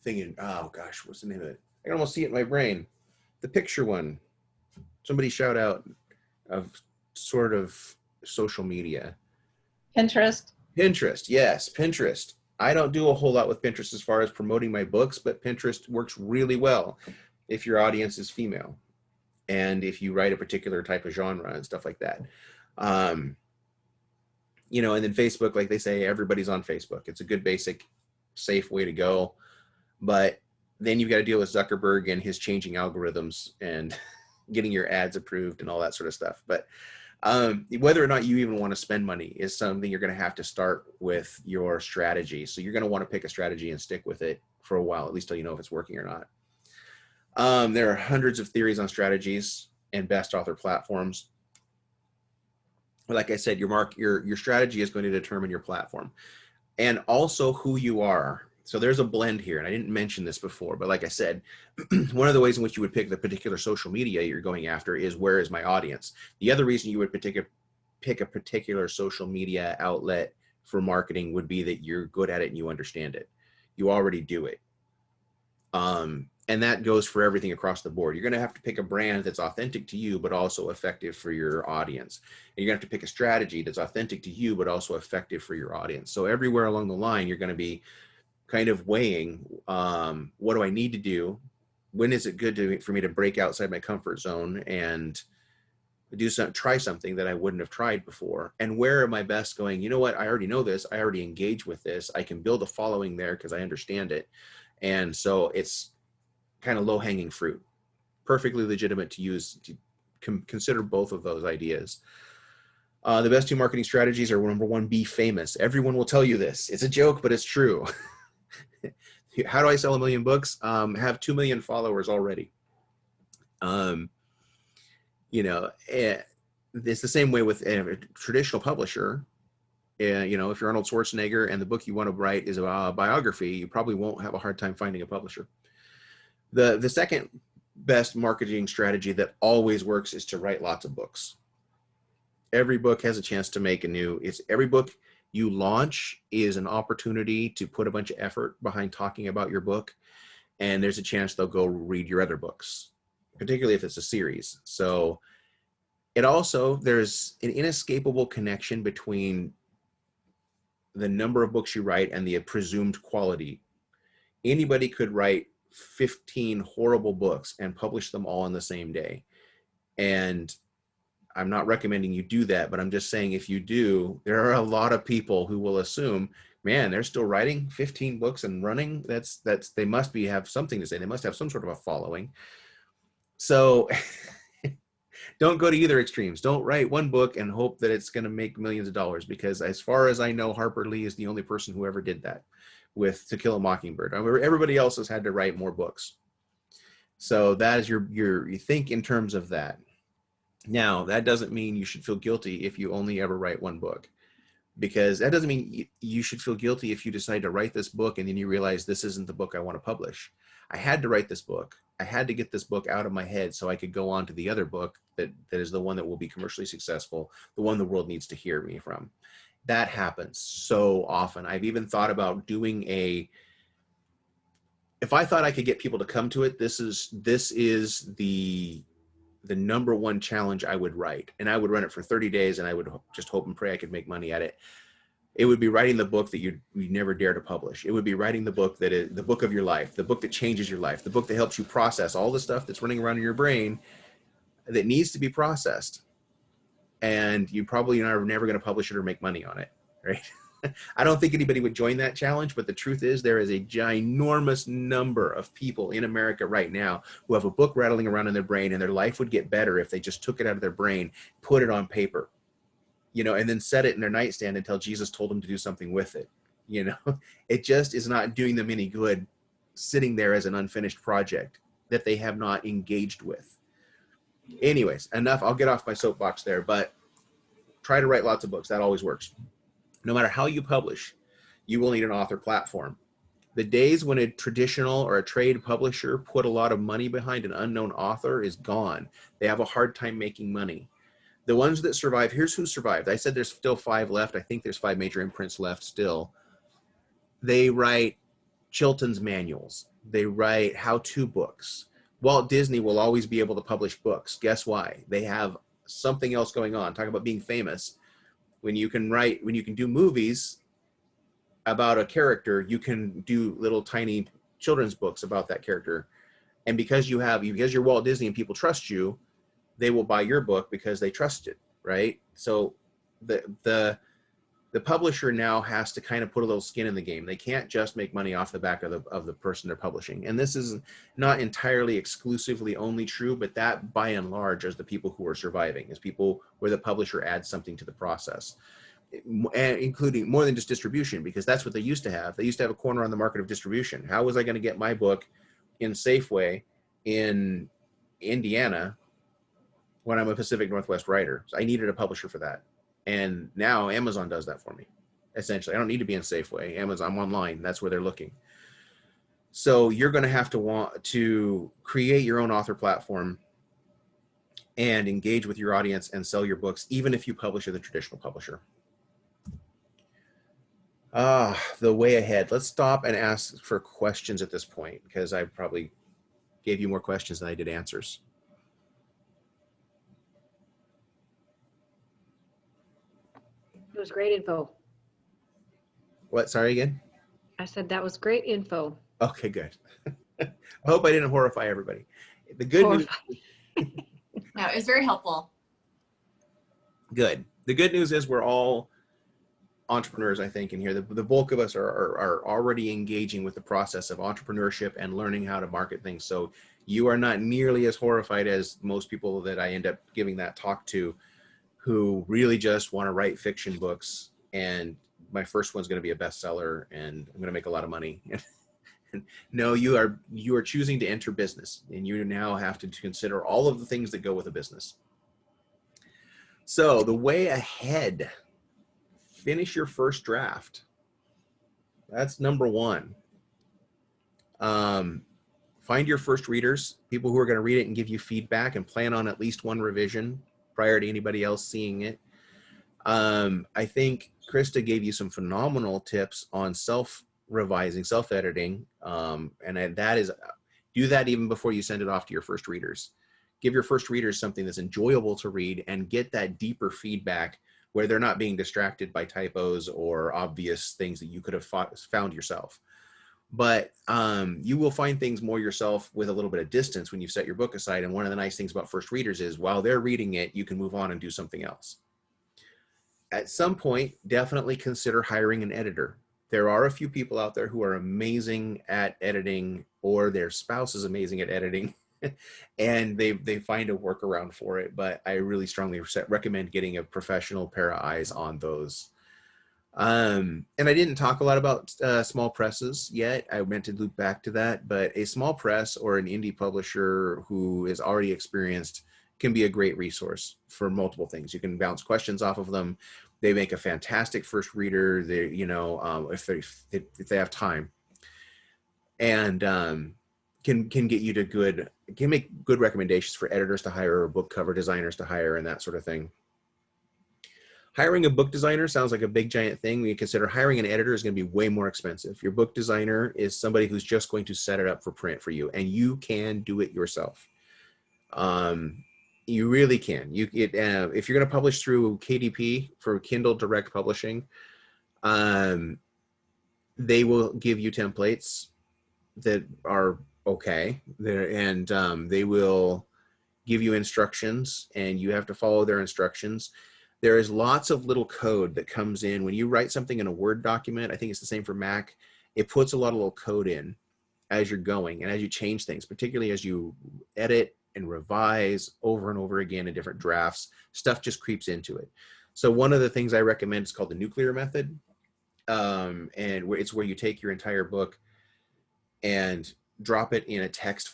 thinking, oh gosh, what's the name of it? I can almost see it in my brain. The picture one. Somebody shout out of sort of social media. Pinterest. Pinterest, yes, Pinterest. I don't do a whole lot with Pinterest as far as promoting my books, but Pinterest works really well if your audience is female and if you write a particular type of genre and stuff like that. And then Facebook, like they say, everybody's on Facebook. It's a good, basic, safe way to go. But then you've got to deal with Zuckerberg and his changing algorithms and getting your ads approved and all that sort of stuff. But whether or not you even want to spend money is something you're going to have to start with your strategy. So you're going to want to pick a strategy and stick with it for a while, at least till you know if it's working or not. There are hundreds of theories on strategies and best author platforms. Like I said, your strategy is going to determine your platform and also who you are. So there's a blend here, and I didn't mention this before, but like I said, one of the ways in which you would pick the particular social media you're going after is, where is my audience? The other reason you would pick a particular social media outlet for marketing would be that you're good at it and you understand it. You already do it. And that goes for everything across the board. You're going to have to pick a brand that's authentic to you, but also effective for your audience. And you're going to have to pick a strategy that's authentic to you, but also effective for your audience. So everywhere along the line, you're going to be kind of weighing, what do I need to do? When is it good for me to break outside my comfort zone and try something that I wouldn't have tried before? And where am I best going, you know what, I already know this, I already engage with this, I can build a following there because I understand it. And so it's kind of low-hanging fruit, perfectly legitimate to use, to consider both of those ideas. The best two marketing strategies are, number one, be famous. Everyone will tell you this. It's a joke, but it's true. How do I sell 1 million books? Have 2 million followers already. It's the same way with a traditional publisher. If you're Arnold Schwarzenegger and the book you want to write is a biography, you probably won't have a hard time finding a publisher. The second best marketing strategy that always works is to write lots of books. Every book has a chance to make every book you launch is an opportunity to put a bunch of effort behind talking about your book. And there's a chance they'll go read your other books, particularly if it's a series. So there's an inescapable connection between the number of books you write and the presumed quality. Anybody could write 15 horrible books and publish them all in the same day. And I'm not recommending you do that, but I'm just saying, if you do, there are a lot of people who will assume, man, they're still writing 15 books and running. They must have something to say. They must have some sort of a following. So don't go to either extremes. Don't write one book and hope that it's going to make millions of dollars, because as far as I know, Harper Lee is the only person who ever did that with To Kill a Mockingbird. Everybody else has had to write more books. So that is you think in terms of that. Now, that doesn't mean you should feel guilty if you only ever write one book, because that doesn't mean you should feel guilty if you decide to write this book and then you realize this isn't the book I want to publish. I had to write this book. I had to get this book out of my head so I could go on to the other book that is the one that will be commercially successful, the one the world needs to hear me from. That happens so often. I've even thought about doing if I thought I could get people to come to it, this is the the number one challenge I would write, and I would run it for 30 days, and I would just hope and pray I could make money at it. It would be writing the book that you never dare to publish. It would be writing the book that is the book of your life, the book that changes your life, the book that helps you process all the stuff that's running around in your brain that needs to be processed. And you probably are never going to publish it or make money on it, right? I don't think anybody would join that challenge, but the truth is there is a ginormous number of people in America right now who have a book rattling around in their brain, and their life would get better if they just took it out of their brain, put it on paper, you know, and then set it in their nightstand until Jesus told them to do something with it. You know, it just is not doing them any good sitting there as an unfinished project that they have not engaged with. Anyways, enough. I'll get off my soapbox there, but try to write lots of books. That always works. No matter how you publish, you will need an author platform. The days when a traditional or a trade publisher put a lot of money behind an unknown author is gone. They have a hard time making money. The ones that survive, here's who survived. I said there's still 5 left. I think there's 5 major imprints left still. They write Chilton's manuals. They write how-to books. Walt Disney will always be able to publish books. Guess why? They have something else going on. Talk about being famous. When you can do movies about a character, you can do little tiny children's books about that character. And because you're Walt Disney and people trust you, they will buy your book because they trust it, right? So the publisher now has to kind of put a little skin in the game. They can't just make money off the back of the person they're publishing. And this is not entirely exclusively only true, but that by and large is the people who are surviving, is people where the publisher adds something to the process, and including more than just distribution, because that's what they used to have. They used to have a corner on the market of distribution. How was I going to get my book in Safeway in Indiana when I'm a Pacific Northwest writer? So I needed a publisher for that. And now Amazon does that for me. Essentially, I don't need to be in Safeway. Amazon, I'm online. That's where they're looking. So you're going to have to want to create your own author platform and engage with your audience and sell your books, even if you publish with a traditional publisher. The way ahead. Let's stop and ask for questions at this point, because I probably gave you more questions than I did answers. It was great info. What? Sorry again? I said that was great info. Okay, good. I hope I didn't horrify everybody. The good news. No, it was very helpful. Good. The good news is we're all entrepreneurs, I think, in here. The bulk of us are already engaging with the process of entrepreneurship and learning how to market things. So you are not nearly as horrified as most people that I end up giving that talk to, who really just want to write fiction books, and my first one's going to be a bestseller and I'm going to make a lot of money. No, you are choosing to enter business, and you now have to consider all of the things that go with a business. So the way ahead, finish your first draft. That's number one. Find your first readers, people who are going to read it and give you feedback, and plan on at least one revision prior to anybody else seeing it. I think Krista gave you some phenomenal tips on self-revising, self-editing, and that is, do that even before you send it off to your first readers. Give your first readers something that's enjoyable to read and get that deeper feedback where they're not being distracted by typos or obvious things that you could have found yourself. But you will find things more yourself with a little bit of distance when you set your book aside. And one of the nice things about first readers is while they're reading it, you can move on and do something else. At some point, definitely consider hiring an editor. There are a few people out there who are amazing at editing, or their spouse is amazing at editing, and they find a workaround for it. But I really strongly recommend getting a professional pair of eyes on those. And I didn't talk a lot about small presses yet. I meant to loop back to that, but a small press or an indie publisher who is already experienced can be a great resource for multiple things. You can bounce questions off of them. They make a fantastic first reader. They, if they have time, and can get you to can make good recommendations for editors to hire or book cover designers to hire and that sort of thing. Hiring a book designer sounds like a big giant thing. When you consider hiring an editor is going to be way more expensive. Your book designer is somebody who's just going to set it up for print for you, and you can do it yourself. You really can. If you're going to publish through KDP for Kindle Direct Publishing, they will give you templates that are okay there, and they will give you instructions, and you have to follow their instructions. There is lots of little code that comes in when you write something in a Word document. I think it's the same for Mac. It puts a lot of little code in as you're going and as you change things, particularly as you edit and revise over and over again in different drafts. Stuff just creeps into it. So one of the things I recommend is called the nuclear method, and it's where you take your entire book and drop it in a text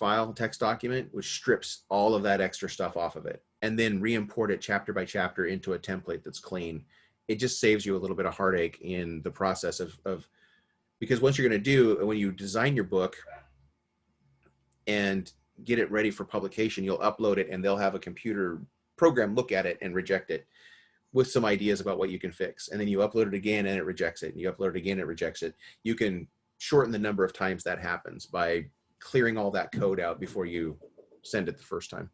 document, which strips all of that extra stuff off of it, and then re-import it chapter by chapter into a template that's clean. It just saves you a little bit of heartache in the process of because once you're going to do, when you design your book and get it ready for publication, you'll upload it and they'll have a computer program look at it and reject it with some ideas about what you can fix. And then you upload it again and it rejects it. And you upload it again, it rejects it. You can shorten the number of times that happens by clearing all that code out before you send it the first time.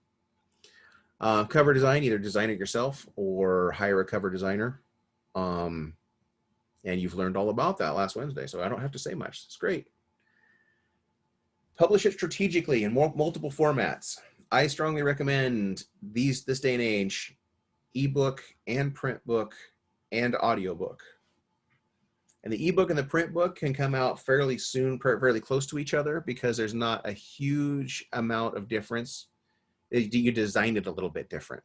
Cover design, either design it yourself or hire a cover designer. And you've learned all about that last Wednesday, so I don't have to say much. It's great. Publish it strategically in multiple formats. I strongly recommend this day and age, ebook and print book and audiobook. And the ebook and the print book can come out fairly soon, fairly close to each other, because there's not a huge amount of difference. You designed it a little bit different,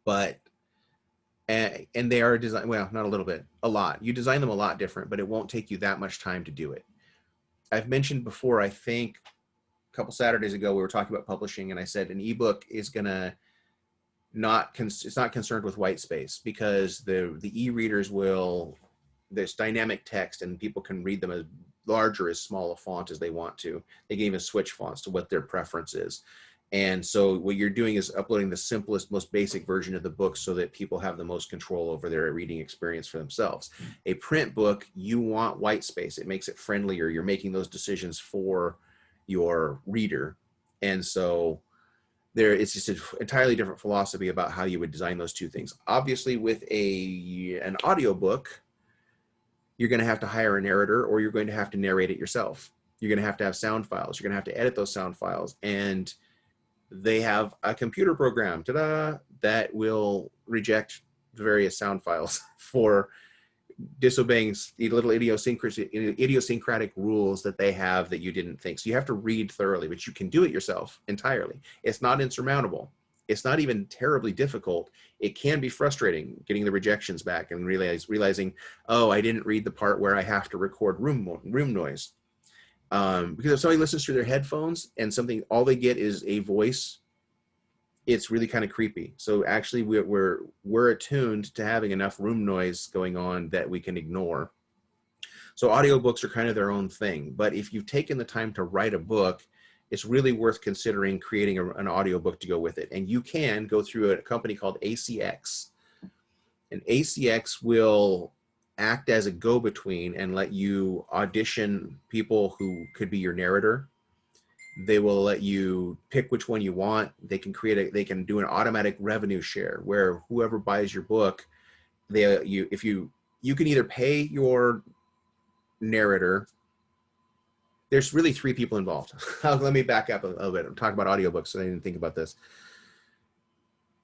but and they are designed, well, not a little bit, a lot. You design them a lot different, but it won't take you that much time to do it. I've mentioned before, I think a couple Saturdays ago, we were talking about publishing, and I said an ebook is gonna it's not concerned with white space, because the e-readers there's dynamic text and people can read them as large or as small a font as they want to. They can even switch fonts to what their preference is. And so what you're doing is uploading the simplest, most basic version of the book so that people have the most control over their reading experience for themselves. A print book, you want white space. It makes it friendlier. You're making those decisions for your reader. And so it's just an entirely different philosophy about how you would design those two things. Obviously, with an audiobook, you're going to have to hire a narrator, or you're going to have to narrate it yourself. You're going to have sound files. You're going to have to edit those sound files. And they have a computer program, that will reject the various sound files for disobeying little idiosyncratic rules that they have that you didn't think. So you have to read thoroughly, but you can do it yourself entirely. It's not insurmountable. It's not even terribly difficult. It can be frustrating getting the rejections back and realizing, oh, I didn't read the part where I have to record room noise. Because if somebody listens through their headphones and all they get is a voice, it's really kind of creepy. So actually we're attuned to having enough room noise going on that we can ignore. So audiobooks are kind of their own thing. But if you've taken the time to write a book, it's really worth considering creating an audiobook to go with it. And you can go through a company called ACX. And ACX will act as a go-between and let you audition people who could be your narrator. They will let you pick which one you want. They can do an automatic revenue share where whoever buys your book, you can either pay your narrator. There's really three people involved. Let me back up a little bit. I'm talking about audiobooks, so I didn't think about this.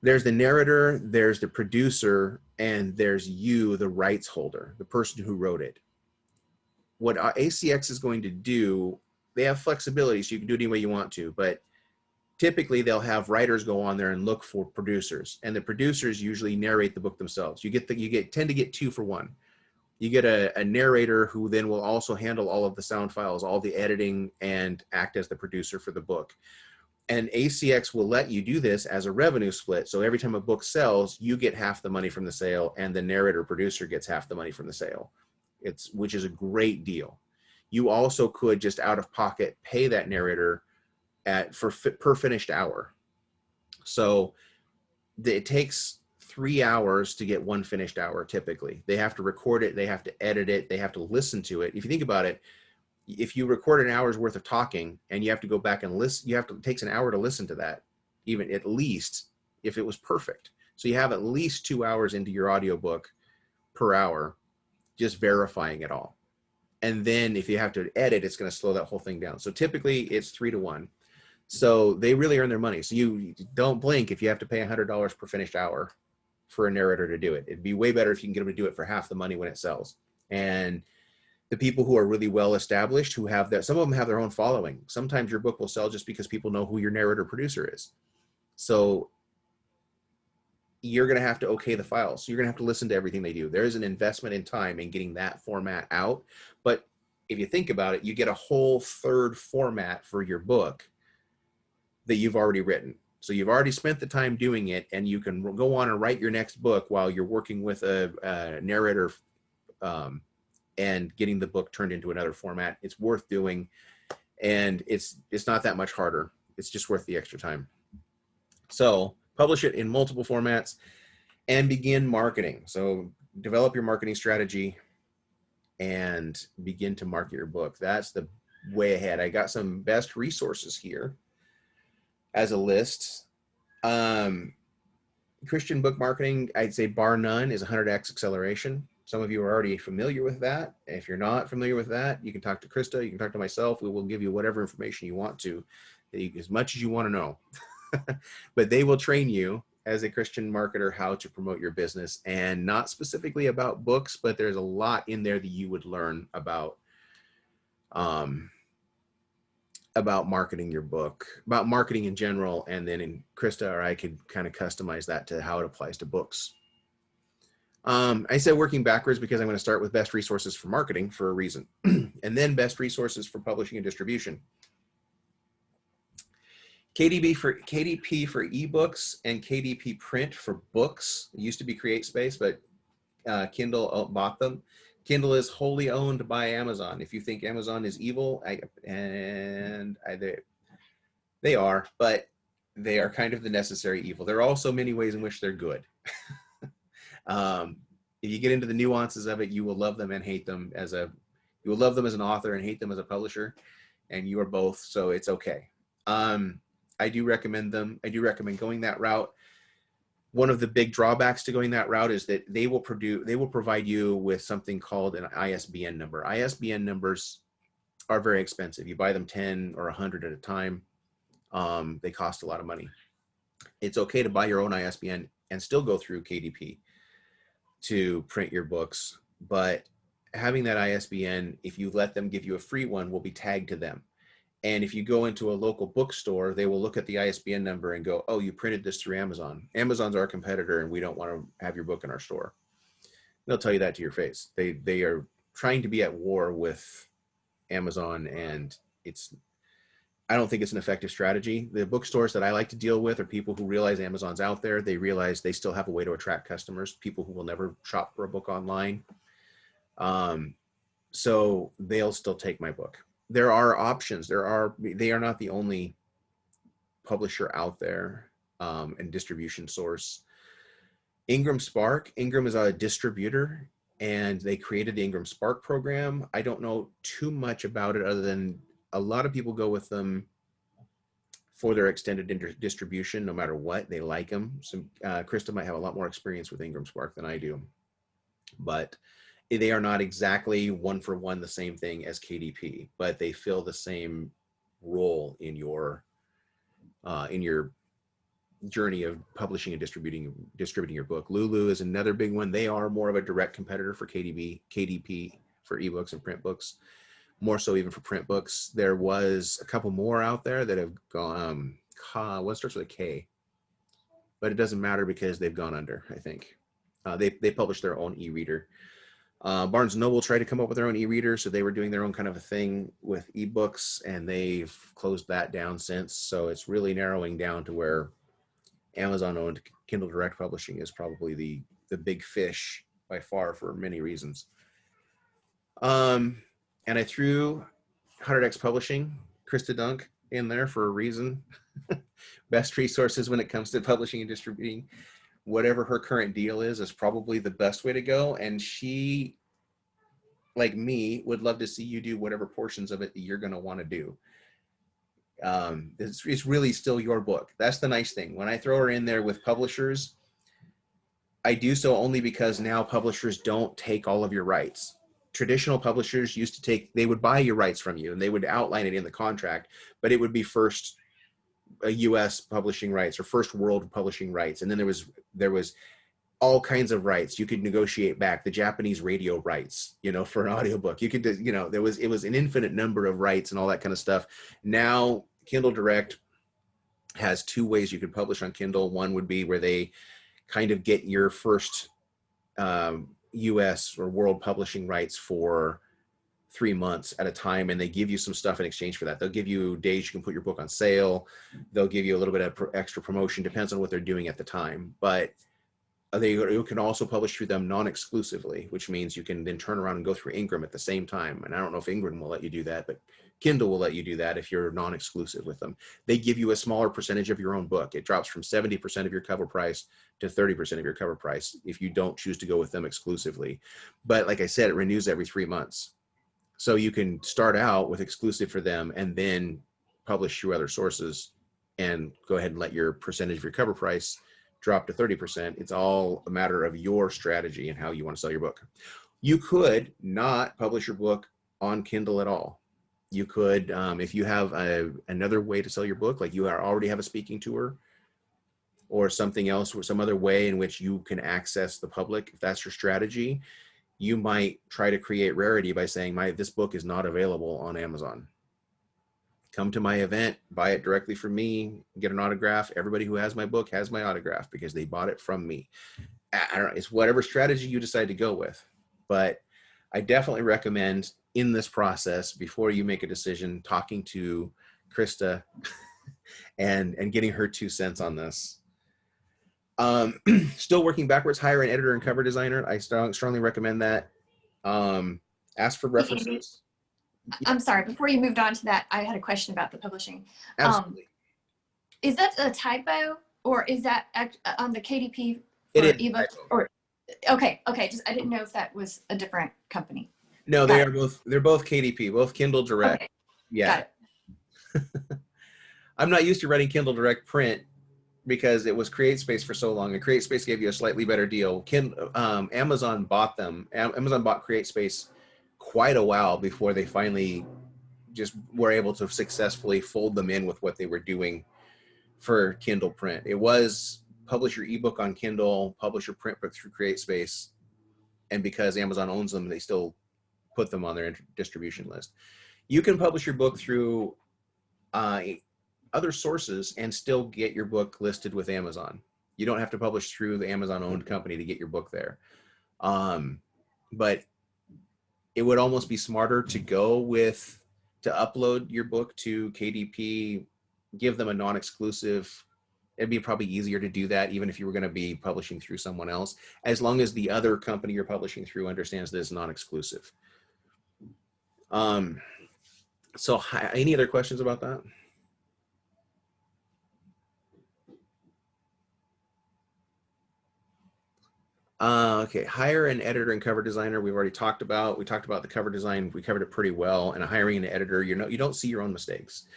There's the narrator, there's the producer, and there's you, the rights holder, the person who wrote it. What ACX is going to do, they have flexibility, so you can do it any way you want to, but typically they'll have writers go on there and look for producers, and the producers usually narrate the book themselves. You tend to get 2 for 1. You get a narrator who then will also handle all of the sound files, all the editing, and act as the producer for the book. And ACX will let you do this as a revenue split. So every time a book sells, you get half the money from the sale, and the narrator producer gets half the money from the sale. Which is a great deal. You also could just out of pocket pay that narrator per finished hour. So it takes 3 hours to get 1 finished hour typically. They have to record it, they have to edit it, they have to listen to it. If you think about it, if you record an hour's worth of talking and you have to go back and listen, it takes an hour to listen to that. even at least if it was perfect. So you have at least 2 hours into your audiobook per hour, just verifying it all. And then if you have to edit, it's going to slow that whole thing down. So typically it's 3-to-1. So they really earn their money. So you don't blink if you have to pay $100 per finished hour for a narrator to do it. It'd be way better if you can get them to do it for half the money when it sells. And the people who are really well established, who have that, some of them have their own following. Sometimes your book will sell just because people know who your narrator producer is. So you're going to have to okay the files. So you're going to have to listen to everything they do. There is an investment in time in getting that format out. But if you think about it, you get a whole third format for your book that you've already written. So you've already spent the time doing it, and you can go on and write your next book while you're working with a narrator and getting the book turned into another format. It's worth doing, and it's not that much harder. It's just worth the extra time. So publish it in multiple formats and begin marketing. So develop your marketing strategy and begin to market your book. That's the way ahead. I got some best resources here as a list. Christian book marketing, I'd say bar none, is 100x acceleration. Some of you are already familiar with that. If you're not familiar with that, you can talk to Krista, you can talk to myself. We will give you whatever information you want to, as much as you want to know. But they will train you as a Christian marketer how to promote your business, and not specifically about books, but there's a lot in there that you would learn about marketing your book, about marketing in general. And then in Krista or I could kind of customize that to how it applies to books. I said working backwards because I'm going to start with best resources for marketing for a reason, and then best resources for publishing and distribution. KDP for ebooks and KDP print for books. It used to be CreateSpace, but Kindle bought them. Kindle is wholly owned by Amazon. If you think Amazon is evil, they are, but they are kind of the necessary evil. There are also many ways in which they're good. If you get into the nuances of it, you will love them and hate them you will love them as an author and hate them as a publisher, and you are both, so it's okay. I do recommend them. I do recommend going that route. One of the big drawbacks to going that route is that they will provide you with something called an ISBN number. ISBN numbers are very expensive. You buy them 10 or 100 at a time. They cost a lot of money. It's okay to buy your own ISBN and still go through KDP to print your books, but having that ISBN, if you let them give you a free one, will be tagged to them. And if you go into a local bookstore, they will look at the ISBN number and go, oh, you printed this through Amazon. Amazon's our competitor, and we don't want to have your book in our store. They'll tell you that to your face. They are trying to be at war with Amazon, and I don't think it's an effective strategy. The bookstores that I like to deal with are people who realize Amazon's out there. They realize they still have a way to attract customers, people who will never shop for a book online. So they'll still take my book. There are options. They are not the only publisher out there and distribution source. Ingram Spark. Ingram is a distributor, and they created the Ingram Spark program. I don't know too much about it other than a lot of people go with them for their extended distribution, no matter what. They like them. So Krista might have a lot more experience with Ingram Spark than I do, but they are not exactly one for one the same thing as KDP, but they fill the same role in your journey of publishing and distributing your book. Lulu is another big one. They are more of a direct competitor for KDP for ebooks and print books, more so even for print books. There was a couple more out there that have gone, what starts with a K, but it doesn't matter because they've gone under, I think. They publish their own e-reader. Barnes & Noble tried to come up with their own e-reader, so they were doing their own kind of a thing with ebooks, and they've closed that down since. So it's really narrowing down to where Amazon-owned Kindle Direct Publishing is probably the big fish by far for many reasons. And I threw 100x Publishing, Krista Dunk, in there for a reason. Best resources when it comes to publishing and distributing. Whatever her current deal is probably the best way to go. And she, like me, would love to see you do whatever portions of it that you're going to want to do. It's really still your book. That's the nice thing. When I throw her in there with publishers, I do so only because now publishers don't take all of your rights. Traditional publishers used to take, they would buy your rights from you and they would outline it in the contract, but it would be first US publishing rights or first world publishing rights. And then there was all kinds of rights. You could negotiate back the Japanese radio rights, for an audiobook. You could, it was an infinite number of rights and all that kind of stuff. Now, Kindle Direct has two ways you could publish on Kindle. One would be where they kind of get your first US or world publishing rights for 3 months at a time, and they give you some stuff in exchange for that. They'll give you days you can put your book on sale. They'll give you a little bit of extra promotion, depends on what they're doing at the time. But you can also publish through them non-exclusively, which means you can then turn around and go through Ingram at the same time. And I don't know if Ingram will let you do that, but Kindle will let you do that if you're non-exclusive with them. They give you a smaller percentage of your own book. It drops from 70% of your cover price to 30% of your cover price if you don't choose to go with them exclusively. But like I said, it renews every 3 months. So you can start out with exclusive for them and then publish through other sources and go ahead and let your percentage of your cover price drop to 30%. It's all a matter of your strategy and how you want to sell your book. You could not publish your book on Kindle at all. You could, if you have another way to sell your book, like you already have a speaking tour or something else, or some other way in which you can access the public, if that's your strategy, you might try to create rarity by saying, this book is not available on Amazon. Come to my event, buy it directly from me, get an autograph. Everybody who has my book has my autograph because they bought it from me. I don't know, it's whatever strategy you decide to go with. But I definitely recommend in this process, before you make a decision, talking to Krista and getting her 2 cents on this. Still working backwards, hire an editor and cover designer. I strongly recommend that. Ask for references. I'm sorry, before you moved on to that, I had a question about the publishing. Absolutely. Is that a typo or is that on the KDP for It is ebooks? Or okay, just I didn't know if that was a different company. No, they're both KDP, both Kindle Direct. Okay. Yeah. Got it. I'm not used to writing Kindle Direct print because it was CreateSpace for so long, and CreateSpace gave you a slightly better deal. Amazon bought them. Amazon bought CreateSpace quite a while before they finally just were able to successfully fold them in with what they were doing for Kindle print. It was publish your ebook on Kindle, publish your print book through CreateSpace, and because Amazon owns them, they still put them on their distribution list. You can publish your book through other sources and still get your book listed with Amazon. You don't have to publish through the Amazon-owned company to get your book there. But it would almost be smarter to upload your book to KDP, give them a non-exclusive. It'd be probably easier to do that even if you were going to be publishing through someone else, as long as the other company you're publishing through understands that it's non-exclusive. So any other questions about that? Okay, hire an editor and cover designer. We've already talked about. We talked about the cover design. We covered it pretty well. And hiring an editor, you don't see your own mistakes.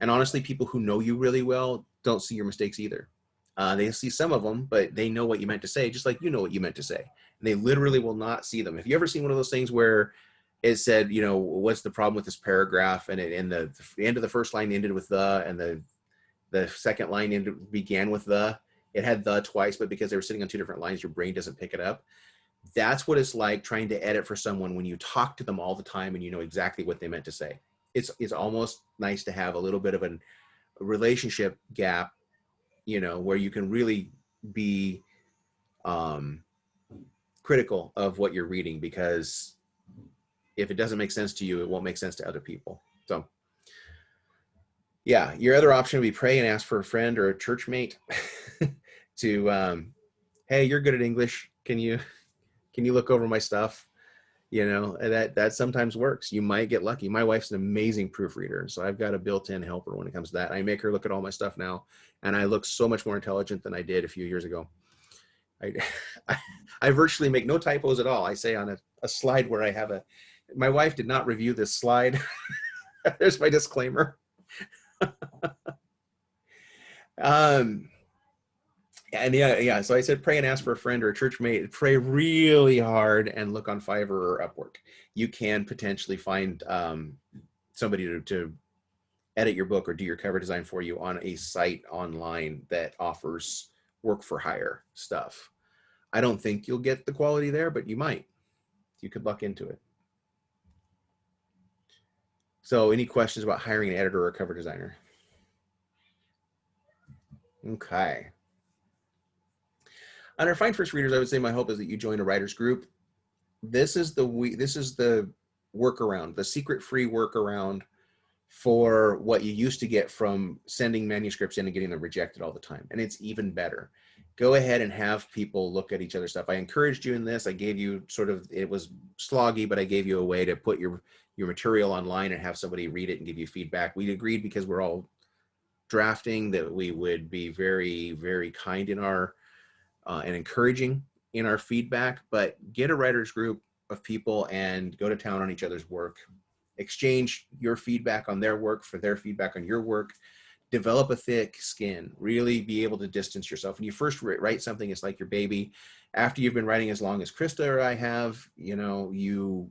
And honestly, people who know you really well don't see your mistakes either. They see some of them, but they know what you meant to say, just like you know what you meant to say. And they literally will not see them. Have you ever seen one of those things where it said, what's the problem with this paragraph? And the end of the first line ended with the, and the second line began with the. It had the twice, but because they were sitting on 2 different lines, your brain doesn't pick it up. That's what it's like trying to edit for someone when you talk to them all the time and you know exactly what they meant to say. It's almost nice to have a little bit of a relationship gap, where you can really be critical of what you're reading, because if it doesn't make sense to you, it won't make sense to other people. So yeah, your other option would be pray and ask for a friend or a church mate to, hey, you're good at English. Can you look over my stuff? That sometimes works. You might get lucky. My wife's an amazing proofreader, so I've got a built-in helper when it comes to that. I make her look at all my stuff now, and I look so much more intelligent than I did a few years ago. I virtually make no typos at all. I say on a slide where I have my wife did not review this slide. There's my disclaimer. And yeah. So I said, pray and ask for a friend or a church mate. Pray really hard and look on Fiverr or Upwork. You can potentially find somebody to edit your book or do your cover design for you on a site online that offers work for hire stuff. I don't think you'll get the quality there, but you might. You could luck into it. So any questions about hiring an editor or a cover designer? Okay. Under Find First Readers, I would say my hope is that you join a writers group. This is the workaround, the secret free workaround for what you used to get from sending manuscripts in and getting them rejected all the time. And it's even better. Go ahead and have people look at each other's stuff. I encouraged you in this. I gave you it was sloggy, but I gave you a way to put your material online and have somebody read it and give you feedback. We agreed, because we're all drafting, that we would be very, very kind in our and encouraging in our feedback, but get a writers group of people and go to town on each other's work. Exchange your feedback on their work for their feedback on your work. Develop a thick skin. Really be able to distance yourself. When you first write something, it's like your baby. After you've been writing as long as Krista or I have, you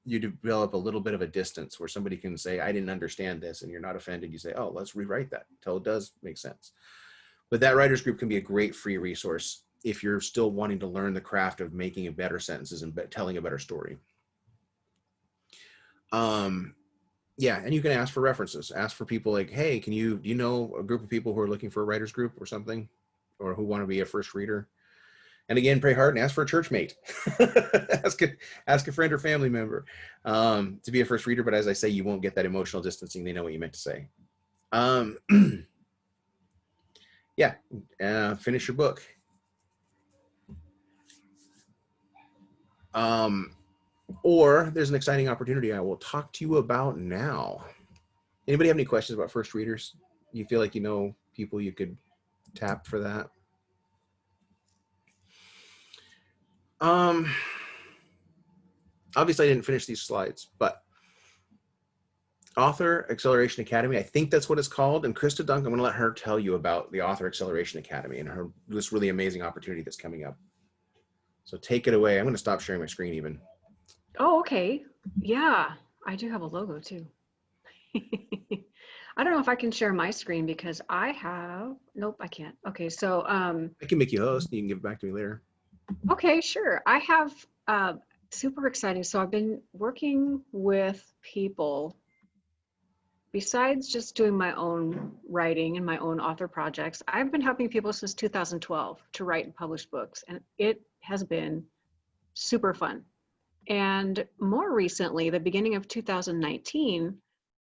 develop a little bit of a distance where somebody can say, I didn't understand this, and you're not offended. You say, oh, let's rewrite that until it does make sense. But that writers group can be a great free resource if you're still wanting to learn the craft of making a better sentences and telling a better story. Yeah, and you can ask for references. Ask for people like, hey, do you know a group of people who are looking for a writers group or something, or who want to be a first reader? And again, pray hard and ask for a church mate. ask a friend or family member to be a first reader. But as I say, you won't get that emotional distancing. They know what you meant to say. Yeah, finish your book. Or there's an exciting opportunity I will talk to you about now. Anybody have any questions about first readers? You feel like you know people you could tap for that? Obviously I didn't finish these slides, but Author Acceleration Academy, I think that's what it's called. And Krista Dunk, I'm going to let her tell you about the Author Acceleration Academy and this really amazing opportunity that's coming up. So take it away. I'm going to stop sharing my screen even. Oh, okay. Yeah, I do have a logo too. I don't know if I can share my screen because nope, I can't. Okay, so I can make you host. You can give it back to me later. okay, sure. I have super exciting. So I've been working with people besides just doing my own writing and my own author projects. I've been helping people since 2012 to write and publish books, and it has been super fun. And more recently, the beginning of 2019,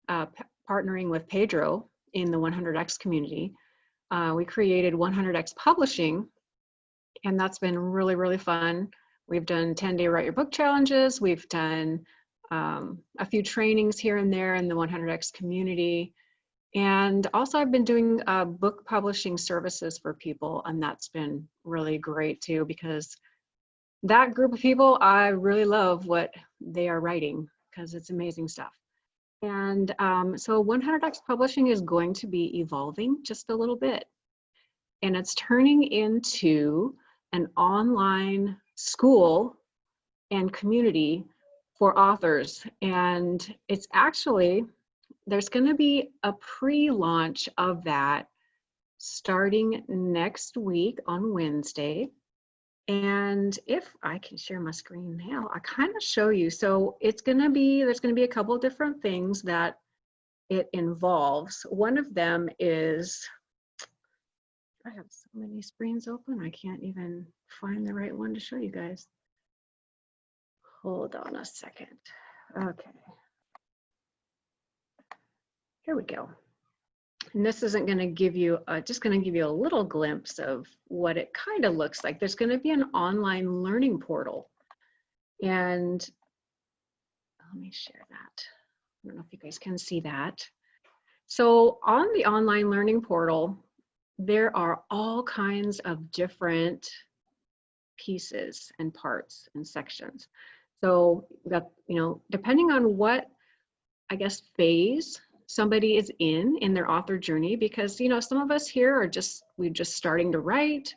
partnering with Pedro in the 100X community, we created 100X Publishing, and that's been really, really fun. We've done 10-day write your book challenges. We've done a few trainings here and there in the 100X community. And also I've been doing book publishing services for people, and that's been really great too, because that group of people, I really love what they are writing because it's amazing stuff. And so 100X Publishing is going to be evolving just a little bit. And it's turning into an online school and community for authors. And it's actually, there's going to be a pre-launch of that starting next week on Wednesday. And if I can share my screen now, I kind of show you. So there's going to be a couple of different things that it involves. One of them is, I have so many screens open, I can't even find the right one to show you guys. Hold on a second. Okay. Here we go. And this isn't going to give you, just going to give you a little glimpse of what it kind of looks like. There's going to be an online learning portal. And let me share that. I don't know if you guys can see that. So on the online learning portal, there are all kinds of different pieces and parts and sections. So that, depending on what, I guess, phase somebody is in their author journey, because, you know, some of us here are we're just starting to write.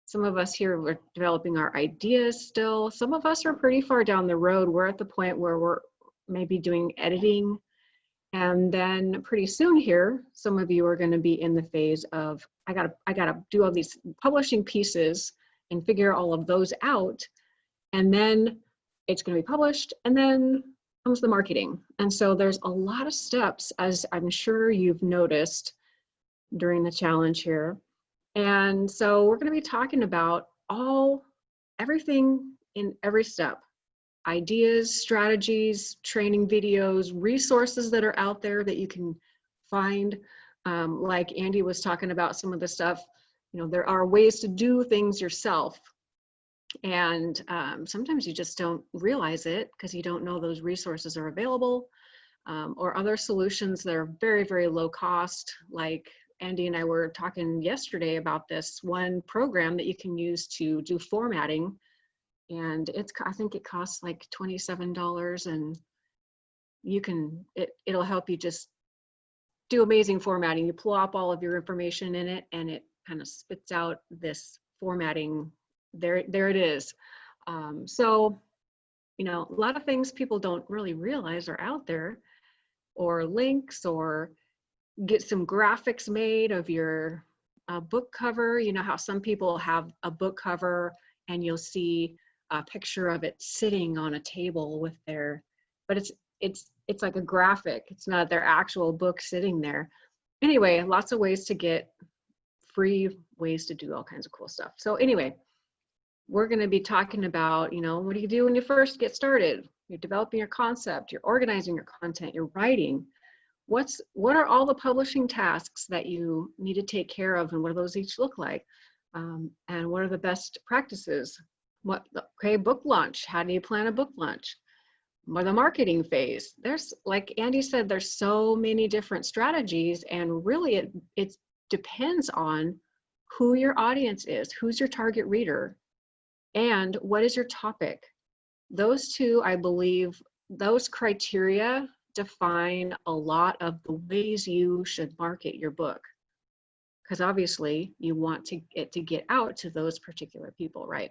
Some of us here, we're developing our ideas still. Some of us are pretty far down the road. We're at the point where we're maybe doing editing. And then pretty soon here, some of you are going to be in the phase of, I gotta do all these publishing pieces and figure all of those out. And then it's going to be published, and then comes the marketing. And so there's a lot of steps, as I'm sure you've noticed during the challenge here. And so we're going to be talking about everything in every step: ideas, strategies, training videos, resources that are out there that you can find. Like Andy was talking about some of the stuff, you know, there are ways to do things yourself. And sometimes you just don't realize it because you don't know those resources are available, or other solutions that are very, very low cost. Like Andy and I were talking yesterday about this one program that you can use to do formatting. And I think it costs like $27, and it'll help you just do amazing formatting. You pull up all of your information in it, and it kind of spits out this formatting. There it is. So, you know, a lot of things people don't really realize are out there, or links, or get some graphics made of your book cover. You know how some people have a book cover and you'll see a picture of it sitting on a table with but it's like a graphic. It's not their actual book sitting there. Anyway, lots of ways to get free ways to do all kinds of cool stuff. So anyway, we're going to be talking about, you know, what do you do when you first get started? You're developing your concept, you're organizing your content, you're writing. What are all the publishing tasks that you need to take care of, and what do those each look like? And what are the best practices? Book launch. How do you plan a book launch? Or the marketing phase. There's, like Andy said, there's so many different strategies, and really it depends on who your audience is, who's your target reader, and what is your topic. Those two, I believe, those criteria define a lot of the ways you should market your book, because obviously you want it to get out to those particular people, right?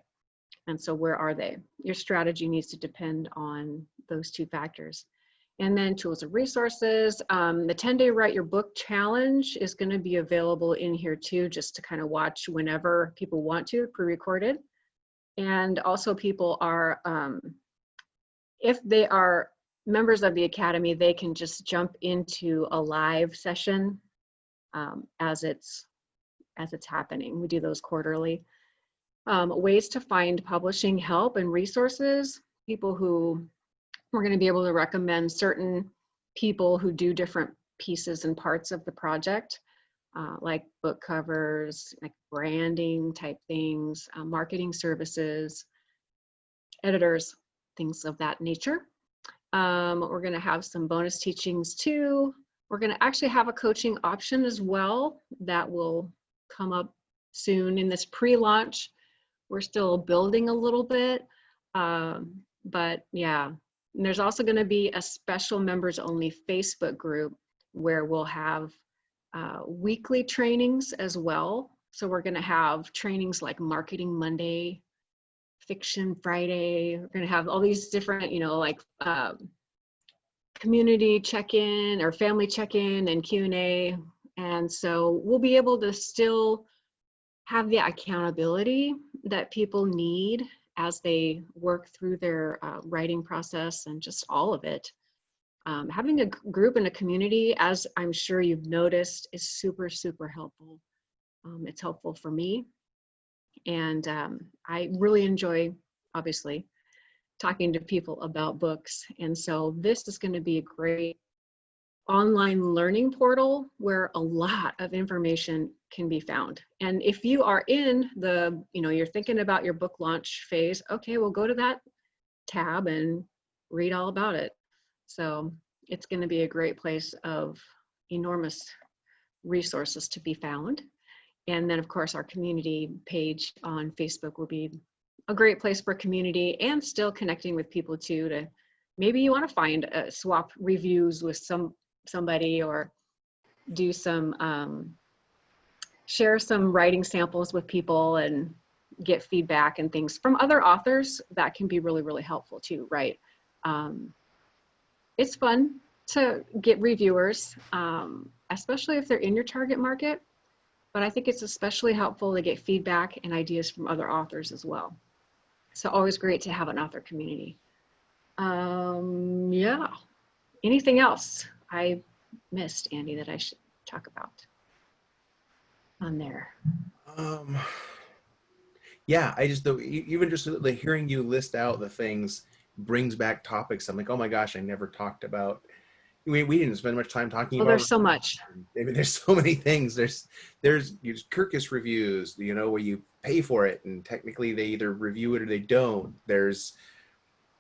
And so where are they? Your strategy needs to depend on those two factors. And then tools and resources. The 10-day Write Your Book Challenge is going to be available in here too, just to kind of watch whenever people want to, pre-recorded. And also people are, if they are members of the Academy, they can just jump into a live session as it's happening. We do those quarterly. Ways to find publishing help and resources. People who, we're going to be able to recommend certain people who do different pieces and parts of the project, like book covers, like branding type things, marketing services, editors, things of that nature. We're going to have some bonus teachings too. We're going to actually have a coaching option as well that will come up soon in this pre-launch. We're still building a little bit, but yeah. And there's also going to be a special members only Facebook group where we'll have weekly trainings as well. So we're going to have trainings like Marketing Monday, Fiction Friday. We're going to have all these different, you know, like community check-in or family check-in and Q&A. And so we'll be able to still have the accountability that people need as they work through their writing process and just all of it. Having a group and a community, as I'm sure you've noticed, is super, super helpful. It's helpful for me. And I really enjoy, obviously, talking to people about books. And so this is going to be a great online learning portal where a lot of information can be found. And if you are in the, you know, you're thinking about your book launch phase, okay, well, go to that tab and read all about it. So it's going to be a great place of enormous resources to be found. And then of course our community page on Facebook will be a great place for community and still connecting with people too, to maybe you want to find swap reviews with somebody, or do some, share some writing samples with people and get feedback and things from other authors. That can be really, really helpful too, right? It's fun to get reviewers, especially if they're in your target market, but I think it's especially helpful to get feedback and ideas from other authors as well. So always great to have an author community. Yeah. Anything else I missed, Andy, that I should talk about on there? Yeah, I just, even just the hearing you list out the things brings back topics. I'm like, oh my gosh, I never talked about. We didn't spend much time talking Well, about. there's so much. I mean, there's so many things. There's Kirkus reviews, where you pay for it, and technically they either review it or they don't. There's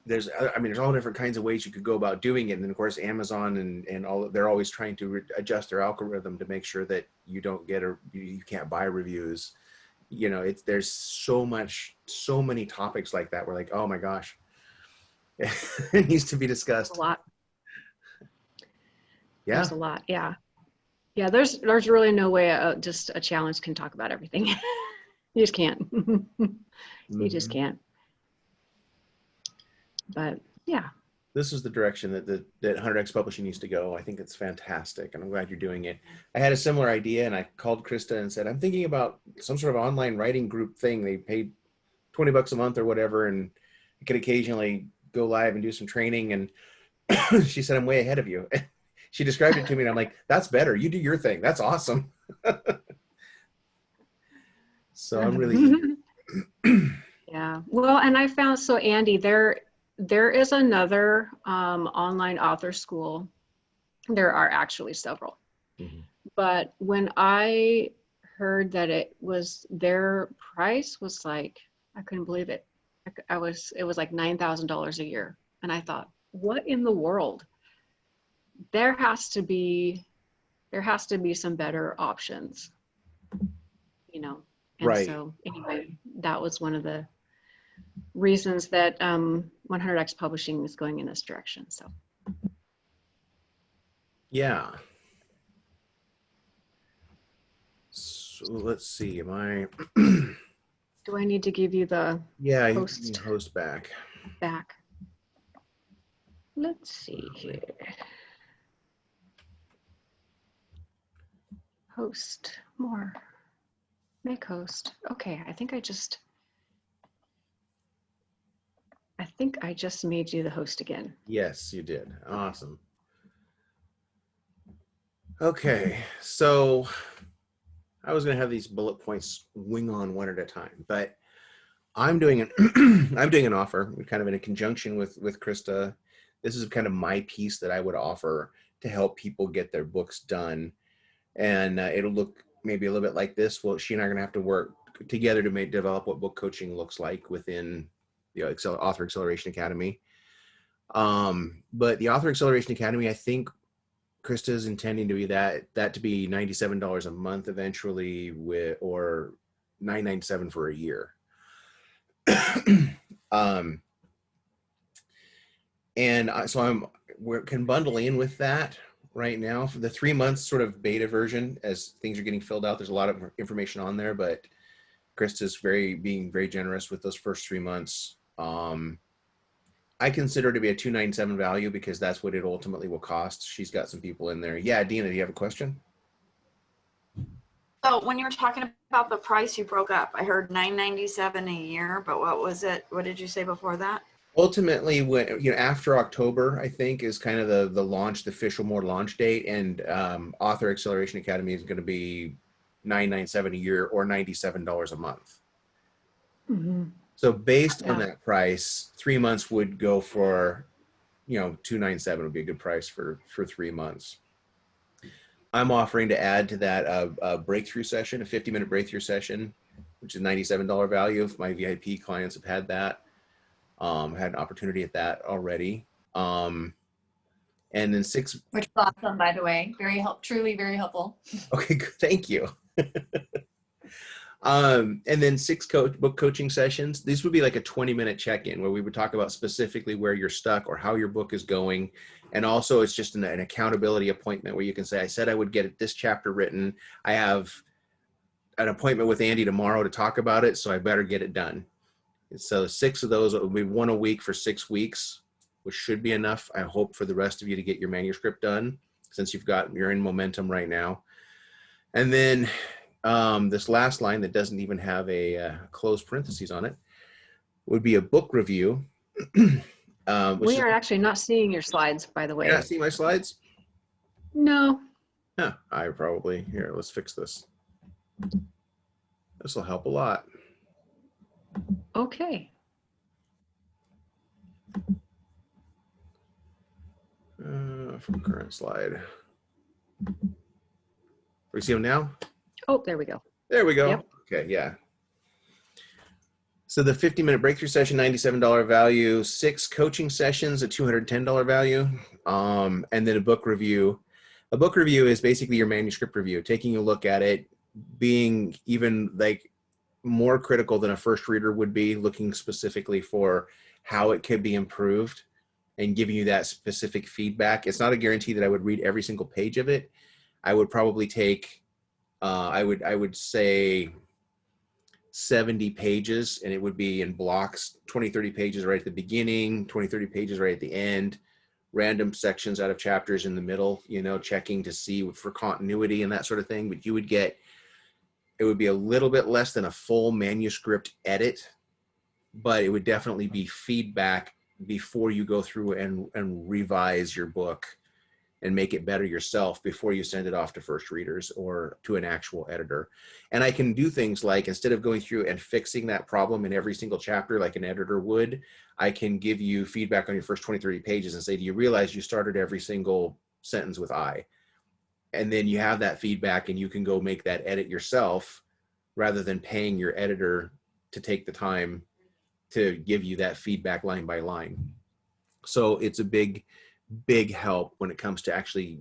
all different kinds of ways you could go about doing it. And then of course, Amazon and all, they're always trying to adjust their algorithm to make sure that you don't get you can't buy reviews. There's so many topics like that. We're like, oh my gosh, it needs to be discussed. A lot. Yeah. There's a lot. Yeah. Yeah. There's really no way just a challenge can talk about everything. You just can't. You just can't. But yeah. This is the direction that 100X Publishing needs to go. I think it's fantastic, and I'm glad you're doing it. I had a similar idea, and I called Krista and said, I'm thinking about some sort of online writing group thing. They paid $20 a month or whatever, and I could occasionally go live and do some training. And she said, I'm way ahead of you. She described it to me, and I'm like, that's better. You do your thing. That's awesome. So I'm really eager. Yeah. Well, and I found, so Andy, there is another online author school. There are actually several. Mm-hmm. But when I heard that their price was like, I couldn't believe it. It was like $9,000 a year. And I thought, what in the world? There has to be some better options, And Right. so anyway, that was one of the reasons that 100X Publishing is going in this direction. So Yeah. So let's see. Am I? do I need to give you the Yeah, host host back. back? Let's see here. Host more. Make host. Okay, I think I just made you the host again. Yes, you did. Awesome. Okay, so I was going to have these bullet points wing on one at a time, but I'm doing an offer, kind of in a conjunction with Krista. This is kind of my piece that I would offer to help people get their books done, and it'll look maybe a little bit like this. Well, she and I are going to have to work together to develop what book coaching looks like within the Author Acceleration Academy. But the Author Acceleration Academy, I think Krista is intending to be that to be $97 a month eventually, or $997 for a year. So we can bundle in with that right now for the 3 months sort of beta version. As things are getting filled out, there's a lot of information on there, but Krista's being very generous with those first 3 months. I consider it to be a $297 value because that's what it ultimately will cost. She's got some people in there. Yeah, Dina, do you have a question? So when you were talking about the price, you broke up. I heard $997 a year, but what was it? What did you say before that? Ultimately, when after October, I think is kind of the launch, the official more launch date, and Author Acceleration Academy is going to be $997 a year or $97 a month. Mm-hmm. So based on that price, 3 months would go for, $297 would be a good price for 3 months. I'm offering to add to that a breakthrough session, a 50-minute breakthrough session, which is $97 value. If my VIP clients have had that, had an opportunity at that already. And then Which is awesome, by the way. Truly very helpful. Okay, good. Thank you. And then 6 book coaching sessions. These would be like a 20-minute check-in where we would talk about specifically where you're stuck or how your book is going And also it's just an accountability appointment where you can say, I said I would get this chapter written. I have an appointment with Andy tomorrow to talk about it, so I better get it done. So 6 of those, it will be 1 a week for 6 weeks, which should be enough, I hope, for the rest of you to get your manuscript done, since you're in momentum right now. And then this last line that doesn't even have a closed parentheses on it would be a book review. We are actually not seeing your slides, by the way. You're not seeing my slides? No. Huh, I probably, here, let's fix this. This will help a lot. Okay. From current slide. We see them now? Oh, there we go. There we go. Yep. Okay, yeah. So the 50-minute breakthrough session, $97 value, 6 coaching sessions, a $210 value, and then a book review. A book review is basically your manuscript review, taking a look at it, being even like more critical than a first reader would be, looking specifically for how it could be improved and giving you that specific feedback. It's not a guarantee that I would read every single page of it. I would probably take, I would say 70 pages, and it would be in blocks, 20, 30 pages right at the beginning, 20, 30 pages right at the end, random sections out of chapters in the middle, you know, checking to see for continuity and that sort of thing. But you would get, it would be a little bit less than a full manuscript edit, but it would definitely be feedback before you go through and revise your book and make it better yourself before you send it off to first readers or to an actual editor. And I can do things like, instead of going through and fixing that problem in every single chapter like an editor would, I can give you feedback on your first 20, 30 pages and say, do you realize you started every single sentence with I? And then you have that feedback and you can go make that edit yourself rather than paying your editor to take the time to give you that feedback line by line. So it's a big help when it comes to actually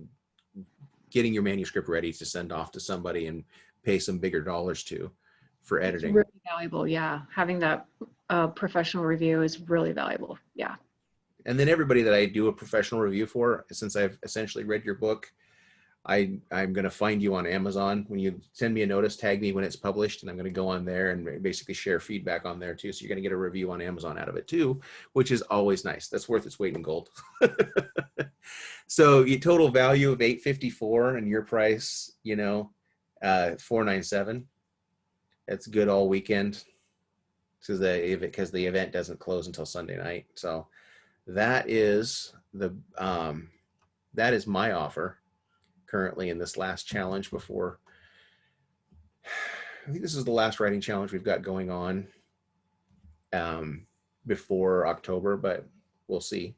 getting your manuscript ready to send off to somebody and pay some bigger dollars to for editing. It's really valuable, yeah. Having that professional review is really valuable, yeah. And then everybody that I do a professional review for, since I've essentially read your book, I'm going to find you on Amazon. When you send me a notice, tag me when it's published, and I'm going to go on there and basically share feedback on there too. So you're going to get a review on Amazon out of it too, which is always nice. That's worth its weight in gold. So your total value of $854 and your price, you know, $497. That's good all weekend because the event doesn't close until Sunday night. So that is my offer currently in this last challenge before, I think this is the last writing challenge we've got going on before October, but we'll see.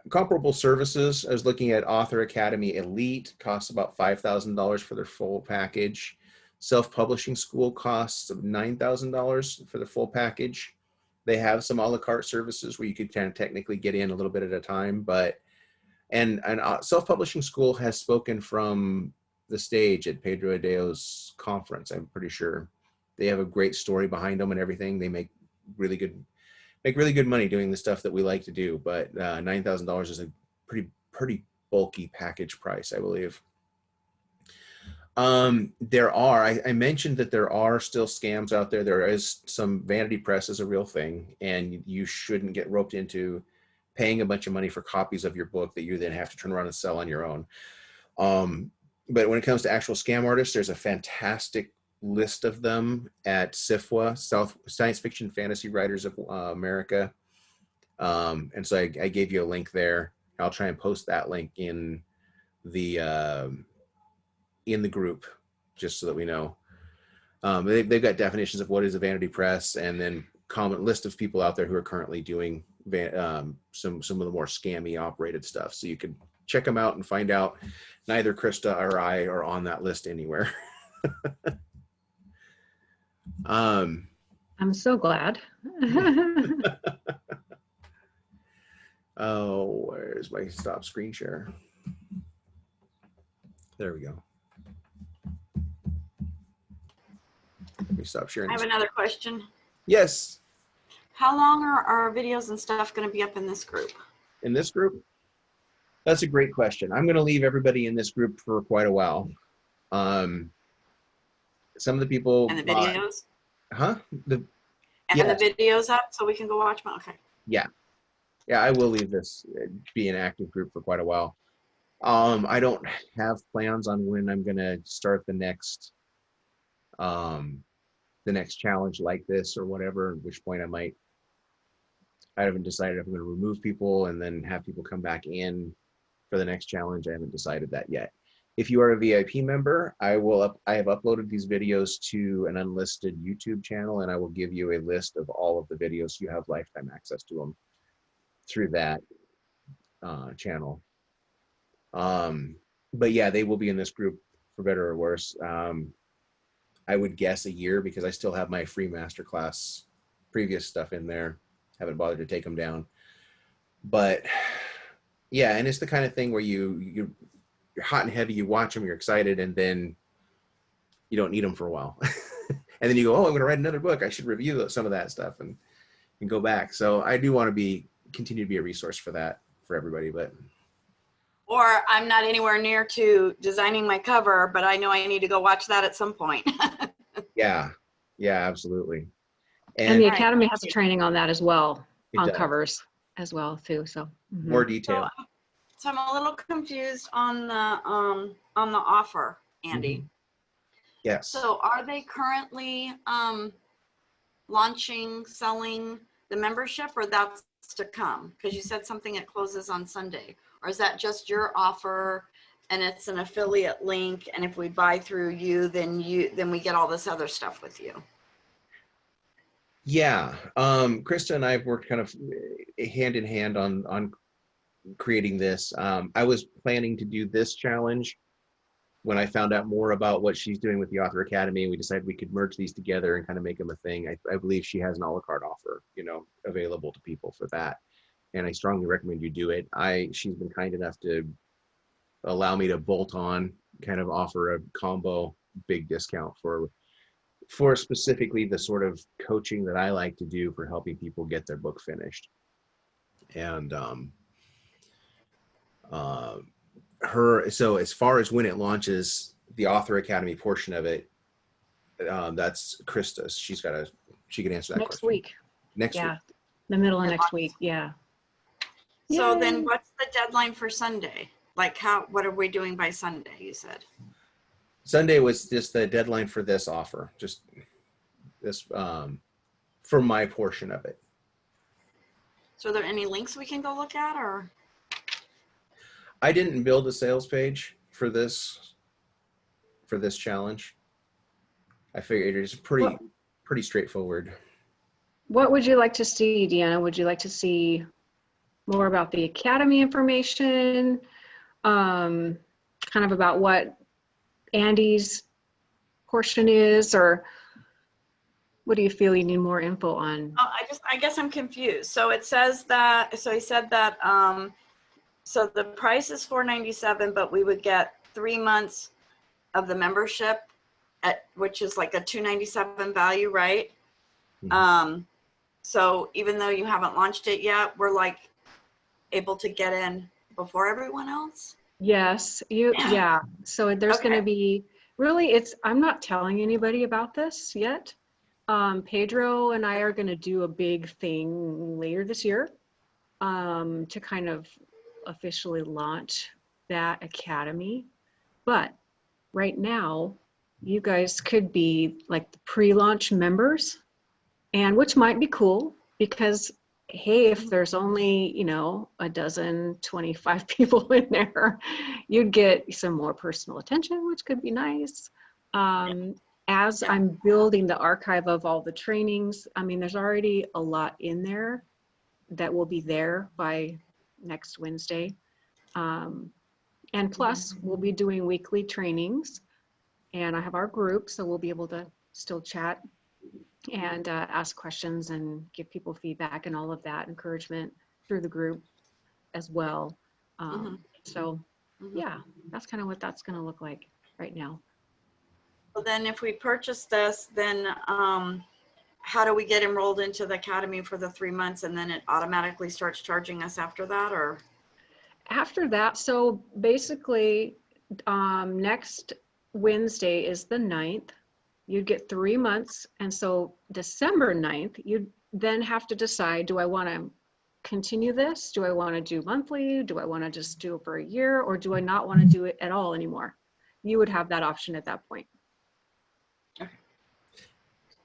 Comparable services, I was looking at Author Academy Elite, costs about $5,000 for their full package. Self-publishing school costs $9,000 for the full package. They have some a la carte services where you could kind of technically get in a little bit at a time, but and self-publishing school has spoken from the stage at Pedro Adeo's conference. I'm pretty sure they have a great story behind them and everything. They make really good money doing the stuff that we like to do. But $9,000 is a pretty bulky package price, I believe. I mentioned that there are still scams out there. There is some vanity press is a real thing, and you shouldn't get roped into paying a bunch of money for copies of your book that you then have to turn around and sell on your own. But when it comes to actual scam artists, there's a fantastic list of them at SFWA, Science Fiction Fantasy Writers of America. And so I gave you a link there. I'll try and post that link in the group, just so that we know. They've got definitions of what is a vanity press, and then common list of people out there who are currently doing some of the more scammy operated stuff. So you can check them out and find out. Neither Krista or I are on that list anywhere. I'm so glad. Oh, where's my stop screen share? There we go. Let me stop sharing. I have another question. Yes. How long are our videos and stuff going to be up in this group? In this group? That's a great question. I'm going to leave everybody in this group for quite a while. Some of the people And the bought, videos? huh? And Yes. the videos up so we can go watch them? Okay. Yeah. Yeah, I will leave this, be an active group for quite a while. I don't have plans on when I'm going to start the next challenge like this or whatever, at which point I haven't decided if I'm going to remove people and then have people come back in for the next challenge. I haven't decided that yet. If you are a VIP member, I have uploaded these videos to an unlisted YouTube channel, and I will give you a list of all of the videos. You have lifetime access to them through that channel. But yeah, they will be in this group for better or worse. I would guess a year, because I still have my free masterclass previous stuff in there. Haven't bothered to take them down. But yeah, and it's the kind of thing where you're hot and heavy, you watch them, you're excited, and then you don't need them for a while. And then you go, oh, I'm going to write another book. I should review some of that stuff and go back. So I do want to continue to be a resource for that for everybody. But Or I'm not anywhere near to designing my cover, but I know I need to go watch that at some point. yeah, absolutely. And the All right, Academy thank has a you. training on that as well, It on does. covers as well too. So More detail. So I'm a little confused on the offer, Andy. Yes. So are they currently launching, selling the membership, or that's to come? Because you said something that closes on Sunday. Or is that just your offer and it's an affiliate link, and if we buy through you, then we get all this other stuff with you? Yeah. Krista and I have worked kind of hand in hand on creating this. I was planning to do this challenge when I found out more about what she's doing with the Author Academy. We decided we could merge these together and kind of make them a thing. I believe she has an a la carte offer, available to people for that. And I strongly recommend you do it. She's been kind enough to allow me to bolt on, kind of offer a combo big discount for specifically the sort of coaching that I like to do for helping people get their book finished. And so as far as when it launches, the Author Academy portion of it, that's Krista's. She can answer that next question. week. Next Yeah, week. the middle of next week. Yeah. So Yay. then what's the deadline for Sunday? Like what are we doing by Sunday, you said? Sunday was just the deadline for this offer, just this for my portion of it. So are there any links we can go look at, or? I didn't build a sales page for this challenge. I figured it's pretty straightforward. What would you like to see, Deanna? Would you like to see more about the Academy information? Kind of about what Andy's portion is, or what do you feel you need more info on? Oh, I guess I'm confused. So it says that, so he said that, so the price is $497, but we would get 3 months of the membership which is like a $297 value, right? Mhm. So even though you haven't launched it yet, we're like able to get in before everyone else? Yes, yeah. So there's Okay. going to be, really, I'm not telling anybody about this yet. Pedro and I are going to do a big thing later this year to kind of officially launch that academy. But right now, you guys could be like the pre-launch members, and which might be cool because, hey, if there's only, a dozen, 25 people in there, you'd get some more personal attention, which could be nice. As I'm building the archive of all the trainings, there's already a lot in there that will be there by next Wednesday. And plus, we'll be doing weekly trainings, and I have our group, so we'll be able to still chat and ask questions and give people feedback and all of that encouragement through the group as well. So yeah, that's kind of what that's going to look like right now. Well, then if we purchase this, then how do we get enrolled into the academy for the 3 months, and then it automatically starts charging us after that, or? After that, so basically, next Wednesday is the 9th. You'd get 3 months. And so December 9th, you'd then have to decide, do I want to continue this? Do I want to do monthly? Do I want to just do it for a year? Or do I not want to do it at all anymore? You would have that option at that point.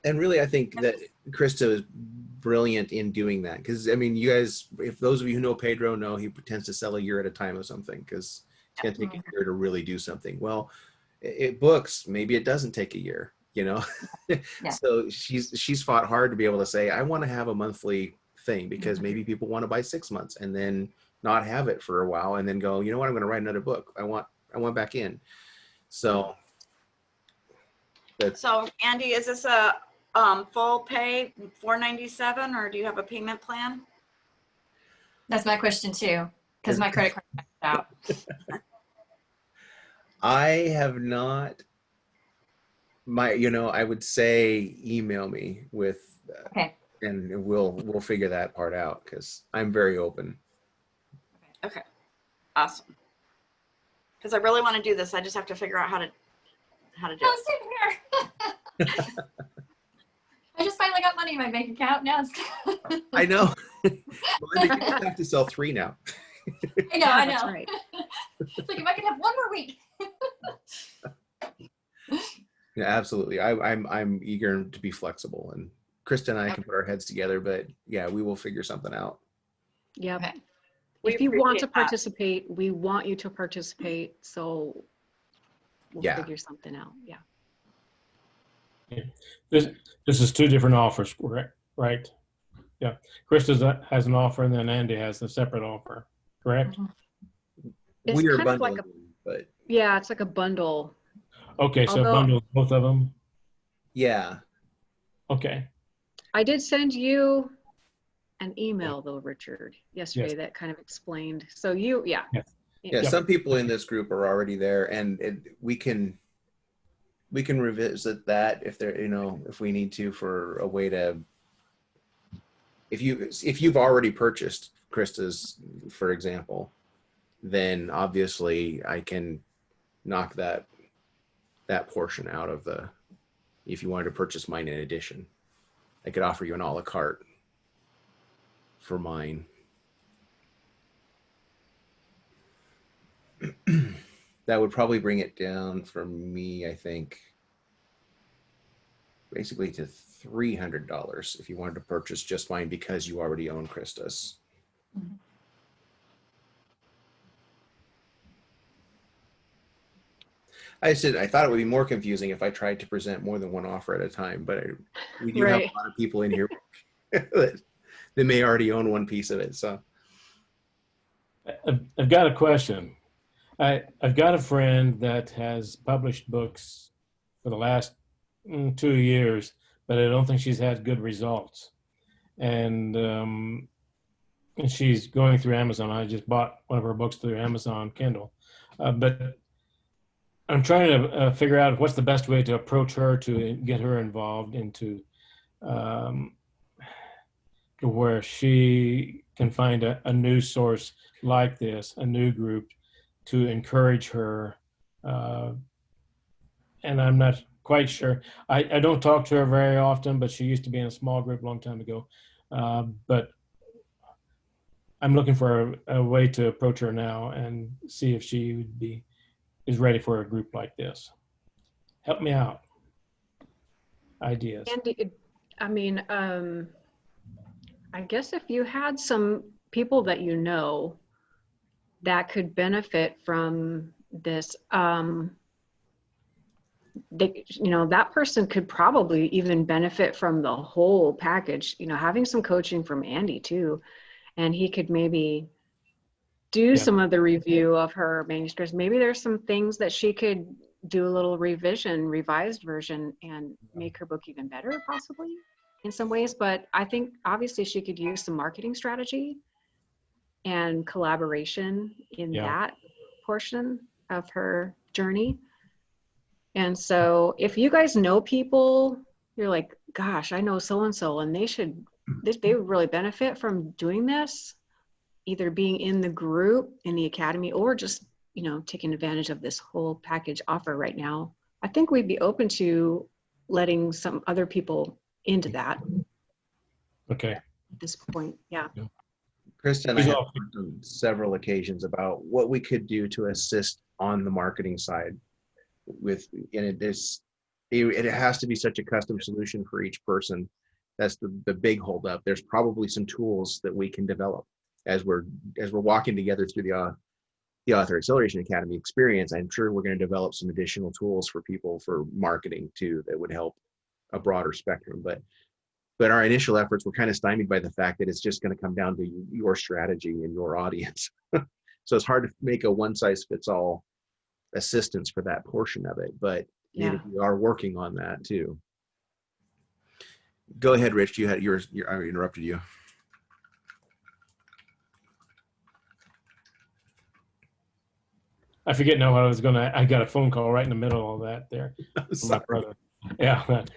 And really, I think that Krista is brilliant in doing that. Because, I mean, you guys, if those of you who know Pedro know, he tends to sell a year at a time of something because it's going to take a year to really do something. Well, it books, maybe it doesn't take a year, you know? Yeah. So she's fought hard to be able to say, I want to have a monthly thing because maybe people want to buy 6 months and then not have it for a while and then go, you know what, I'm going to write another book. I want back in. So. So Andy, is this a full pay $497 or do you have a payment plan? That's my question too, because my credit card maxed out. I have not. I would say email me with, Okay. and we'll figure that part out because I'm very open. Okay, awesome. Because I really want to do this. I just have to figure out how to do Oh, it. same here. I just finally got money in my bank account. Now it's I know. Well, you have to sell 3 now. I know, Yeah, I know. that's right. It's like if I could have one more week. Yeah, absolutely. I'm eager to be flexible, and Krista and I can put our heads together. But yeah, we will figure something out. Yep. Okay. If you want to appreciate that. participate, we want you to participate. So we'll Yeah. figure something out. Yeah. This is 2 different offers, correct? Right? Yeah. Krista has an offer, and then Andy has a separate offer, correct? It's We are kind of like bundling, but Yeah, it's like a bundle. Okay, so Although- bundle both of them. yeah, Okay. I did send you an email though, Richard, yesterday Yes. that kind of explained. So you, yeah. Yes. yeah. Yep. Some people in this group are already there, and we can revisit that if there, if we need to for a way to. If you've already purchased Krista's, for example, then obviously I can knock that portion out of the. If you wanted to purchase mine in addition, I could offer you an a la carte for mine. That would probably bring it down for me, I think, basically to $300 if you wanted to purchase just mine because you already own Krista's. Mhm. I thought it would be more confusing if I tried to present more than one offer at a time, but we do have Right. a lot of people in here that may already own one piece of it. So I've got a question. I've got a friend that has published books for the last 2 years, but I don't think she's had good results. And she's going through Amazon. I just bought one of her books through Amazon Kindle. But I'm trying to figure out what's the best way to approach her to get her involved into where she can find a news source like this, a new group to encourage her. And I'm not quite sure. I don't talk to her very often, but she used to be in a small group a long time ago. But I'm looking for a way to approach her now and see if she is ready for a group like this. Help me out. Ideas. And I mean, I guess if you had some people that you know that could benefit from this, that person could probably even benefit from the whole package, having some coaching from Andy too. And he could maybe do some of the review of her manuscripts. Maybe there's some things that she could do a little revised version and make her book even better possibly in some ways. But I think obviously she could use some marketing strategy and collaboration in that portion of her journey. And so if you guys know people, you're like, gosh, I know so-and-so and they would really benefit from doing this. either being in the group in the academy or just, you know, taking advantage of this whole package offer right now, I think we'd be open to letting some other people into that Okay. at this point. Yeah. Krista and I He's have off. talked on several occasions about what we could do to assist on the marketing side with, and it has to be such a custom solution for each person. That's the big holdup. There's probably some tools that we can develop as we're walking together through the Author Acceleration Academy experience. I'm sure we're going to develop some additional tools for people for marketing too that would help a broader spectrum. But our initial efforts were kind of stymied by the fact that it's just going to come down to your strategy and your audience. So it's hard to make a one size fits all assistance for that portion of it, but Yeah. we are working on that too. Go ahead, Rich. You had yours. I interrupted you. I forget now what I was gonna. I got a phone call right in the middle of that there from my brother. Yeah, but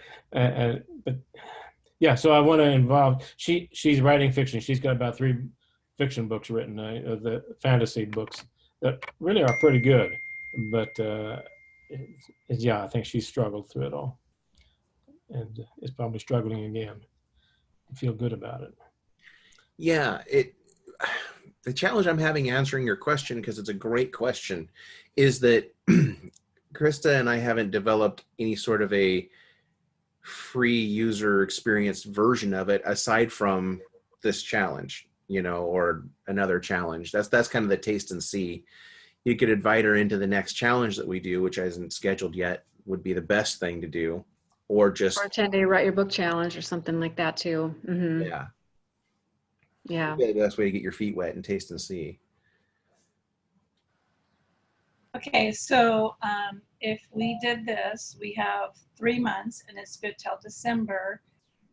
yeah. So I want to involve. She's writing fiction. She's got about 3 fiction books written, the fantasy books that really are pretty good. But yeah, I think she's struggled through it all, and is probably struggling again. I feel good about it. Yeah, the challenge I'm having answering your question, because it's a great question, is that Krista and I haven't developed any sort of a free user experience version of it aside from this challenge, you know, or another challenge. That's kind of the taste and see. You could invite her into the next challenge that we do, which isn't scheduled yet, would be the best thing to do, or just Or a 10-day write your book challenge or something like that too. Mm-hmm. yeah. Yeah. The best way to get your feet wet and taste and see. Okay, so if we did this, we have 3 months and it's good till December,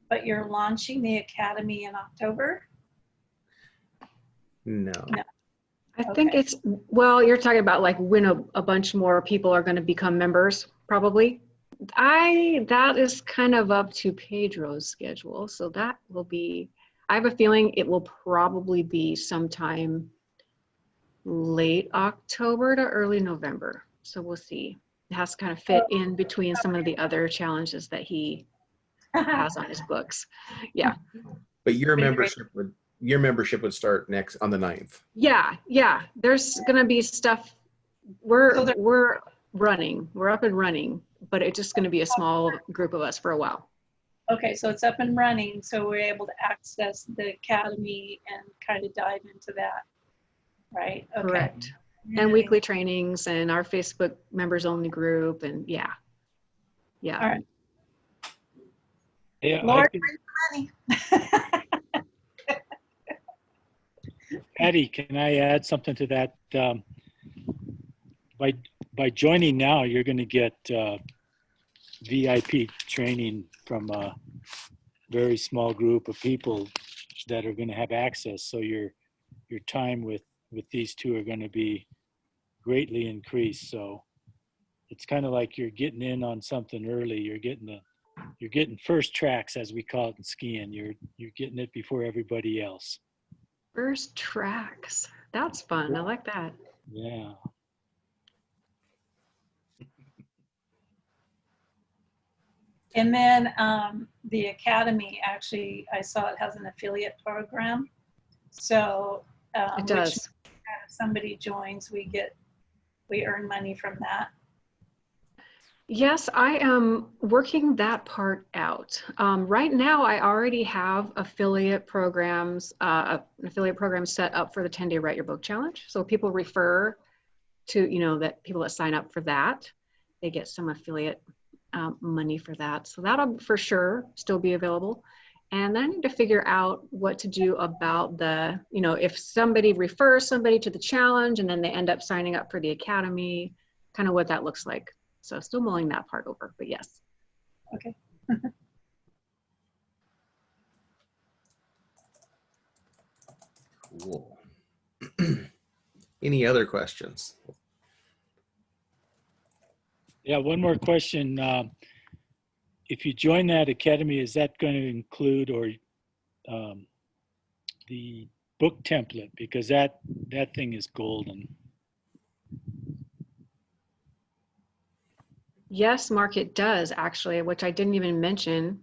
but you're launching the academy in October? No. I think Okay. it's, well, you're talking about like when a bunch more people are going to become members, probably. That is kind of up to Pedro's schedule. So that will be, I have a feeling it will probably be sometime late October to early November. So we'll see. It has to kind of fit in between some of the other challenges that he has on his books. Yeah. But your Pretty great. membership would start next on the 9th. Yeah. There's gonna be stuff. So We're running. We're up and running, but it's just gonna be a small group of us for a while. Okay, so it's up and running, so we're able to access the academy and kind of dive into that, right? Okay. Correct. And weekly trainings and our Facebook members only group and yeah. All right. Yeah, Lord, I can- money. Patty, can I add something to that? By joining now, you're going to get VIP training from a very small group of people that are going to have access. So your time with these two are going to be greatly increased. So it's kind of like you're getting in on something early. You're getting first tracks, as we call it in skiing. You're getting it before everybody else. First tracks. That's fun. I like that. Yeah. And then the academy, actually, I saw it has an affiliate program. So It which, does. if somebody joins, we earn money from that. Yes, I am working that part out. Right now, I already have affiliate programs, an affiliate program set up for the 10-day Write Your Book Challenge. So people refer to, that people that sign up for that, they get some affiliate money for that. So that'll for sure still be available. And then I need to figure out what to do about the, if somebody refers somebody to the challenge and then they end up signing up for the academy, kind of what that looks like. So still mulling that part over, but yes. Okay. Cool. Any other questions? Yeah, one more question. If you join that academy, is that going to include or the book template, because that thing is golden. Yes, Mark, it does actually, which I didn't even mention.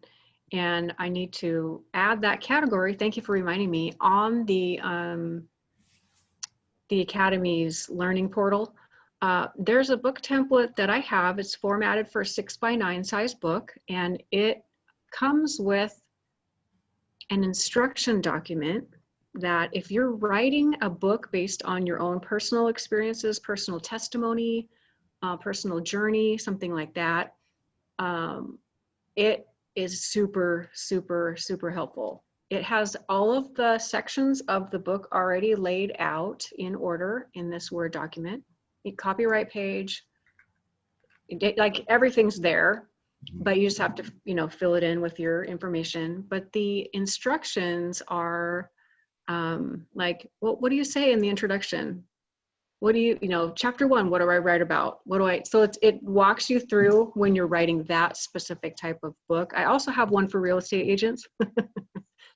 And I need to add that category. Thank you for reminding me on the Academy's learning portal. There's a book template that I have. It's formatted for a 6x9 size book, and it comes with an instruction document that if you're writing a book based on your own personal experiences, personal testimony, personal journey, something like that, it is super, super, super helpful. It has all of the sections of the book already laid out in order in this Word document. A copyright page, like everything's there, but you just have to, you know, fill it in with your information. But the instructions are like, well, what do you say in the introduction? What do you know, chapter 1, what do I write about? So it walks you through when you're writing that specific type of book. I also have one for real estate agents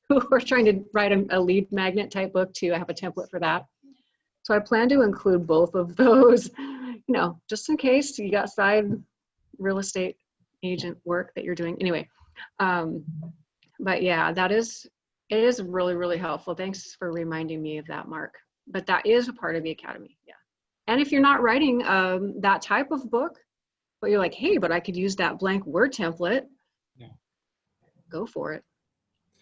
who are trying to write a lead magnet type book too. I have a template for that. So I plan to include both of those, you know, just in case you got side real estate agent work that you're doing. Anyway, but yeah, it is really, really helpful. Thanks for reminding me of that, Mark. But that is a part of the Academy, yeah. And if you're not writing that type of book, but you're like, hey, but I could use that blank Word template, Yeah. Go for it.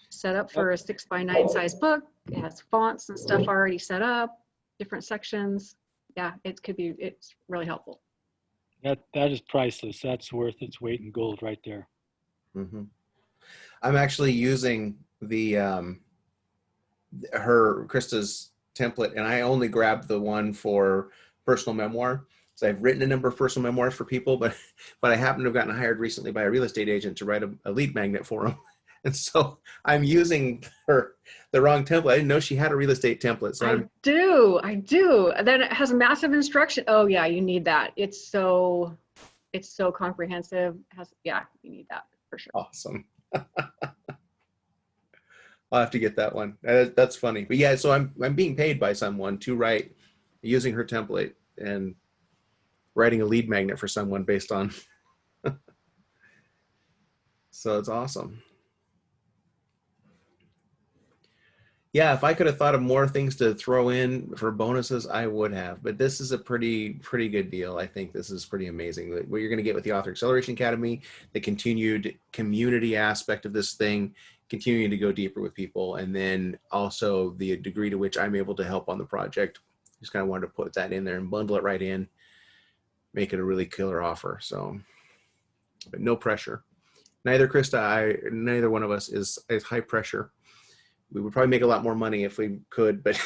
Set up for a 6x9 size book. It has fonts and stuff already set up, different sections. Yeah, it's really helpful. That is priceless. That's worth its weight in gold right there. Mm-hmm. I'm actually using Krista's template, and I only grabbed the one for personal memoir. So I've written a number of personal memoirs for people, but I happen to have gotten hired recently by a real estate agent to write a lead magnet for them. And so I'm using the wrong template. I didn't know she had a real estate template. So I do. And then it has massive instruction. Oh yeah, you need that. It's so comprehensive. Yeah, you need that for sure. Awesome. I'll have to get that one. That's funny. But yeah, so I'm being paid by someone to write using her template and writing a lead magnet for someone based on. So it's awesome. Yeah, if I could have thought of more things to throw in for bonuses, I would have. But this is a pretty good deal. I think this is pretty amazing. What you're going to get with the Author Acceleration Academy, the continued community aspect of this thing, continuing to go deeper with people, and then also the degree to which I'm able to help on the project. Just kind of wanted to put that in there and bundle it right in, make it a really killer offer. So, but no pressure. Neither Krista, neither one of us is high pressure. We would probably make a lot more money if we could, but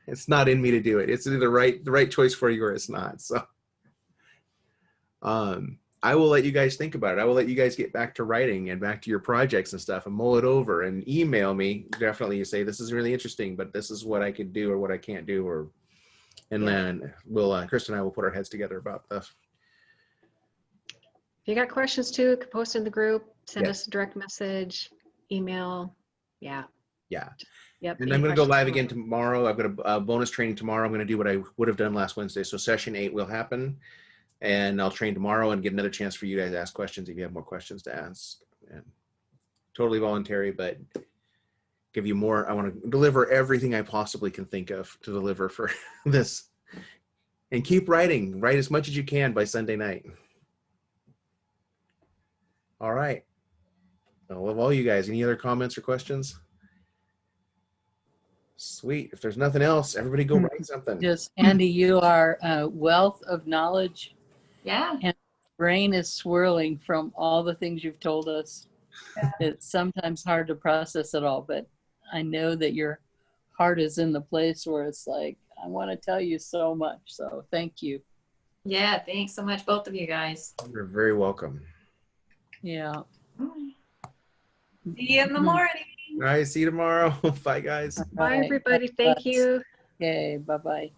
it's not in me to do it. It's either the right choice for you or it's not. So I will let you guys think about it. I will let you guys get back to writing and back to your projects and stuff and mull it over and email me. Definitely, you say, this is really interesting, but this is what I could do or what I can't do. Then Krista and I will put our heads together about this. If you got questions too, you can post in the group, send Yes. us a direct message, email. Yeah. Yep. And I'm going to go live again tomorrow. I've got a bonus training tomorrow. I'm going to do what I would have done last Wednesday. So session 8 will happen, and I'll train tomorrow and get another chance for you guys to ask questions if you have more questions to ask. And totally voluntary, but give you more. I want to deliver everything I possibly can think of to deliver for this. And keep writing. Write as much as you can by Sunday night. All right. I love all you guys. Any other comments or questions? Sweet. If there's nothing else, everybody go write something. Just, Andy, you are a wealth of knowledge. Yeah. And brain is swirling from all the things you've told us. Yeah. It's sometimes hard to process it all, but I know that your heart is in the place where it's like, I want to tell you so much. So thank you. Yeah. Thanks so much, both of you guys. You're very welcome. Yeah. See you in the morning. All right. See you tomorrow. Bye, guys. Bye, everybody. Thank you. Okay. Bye-bye.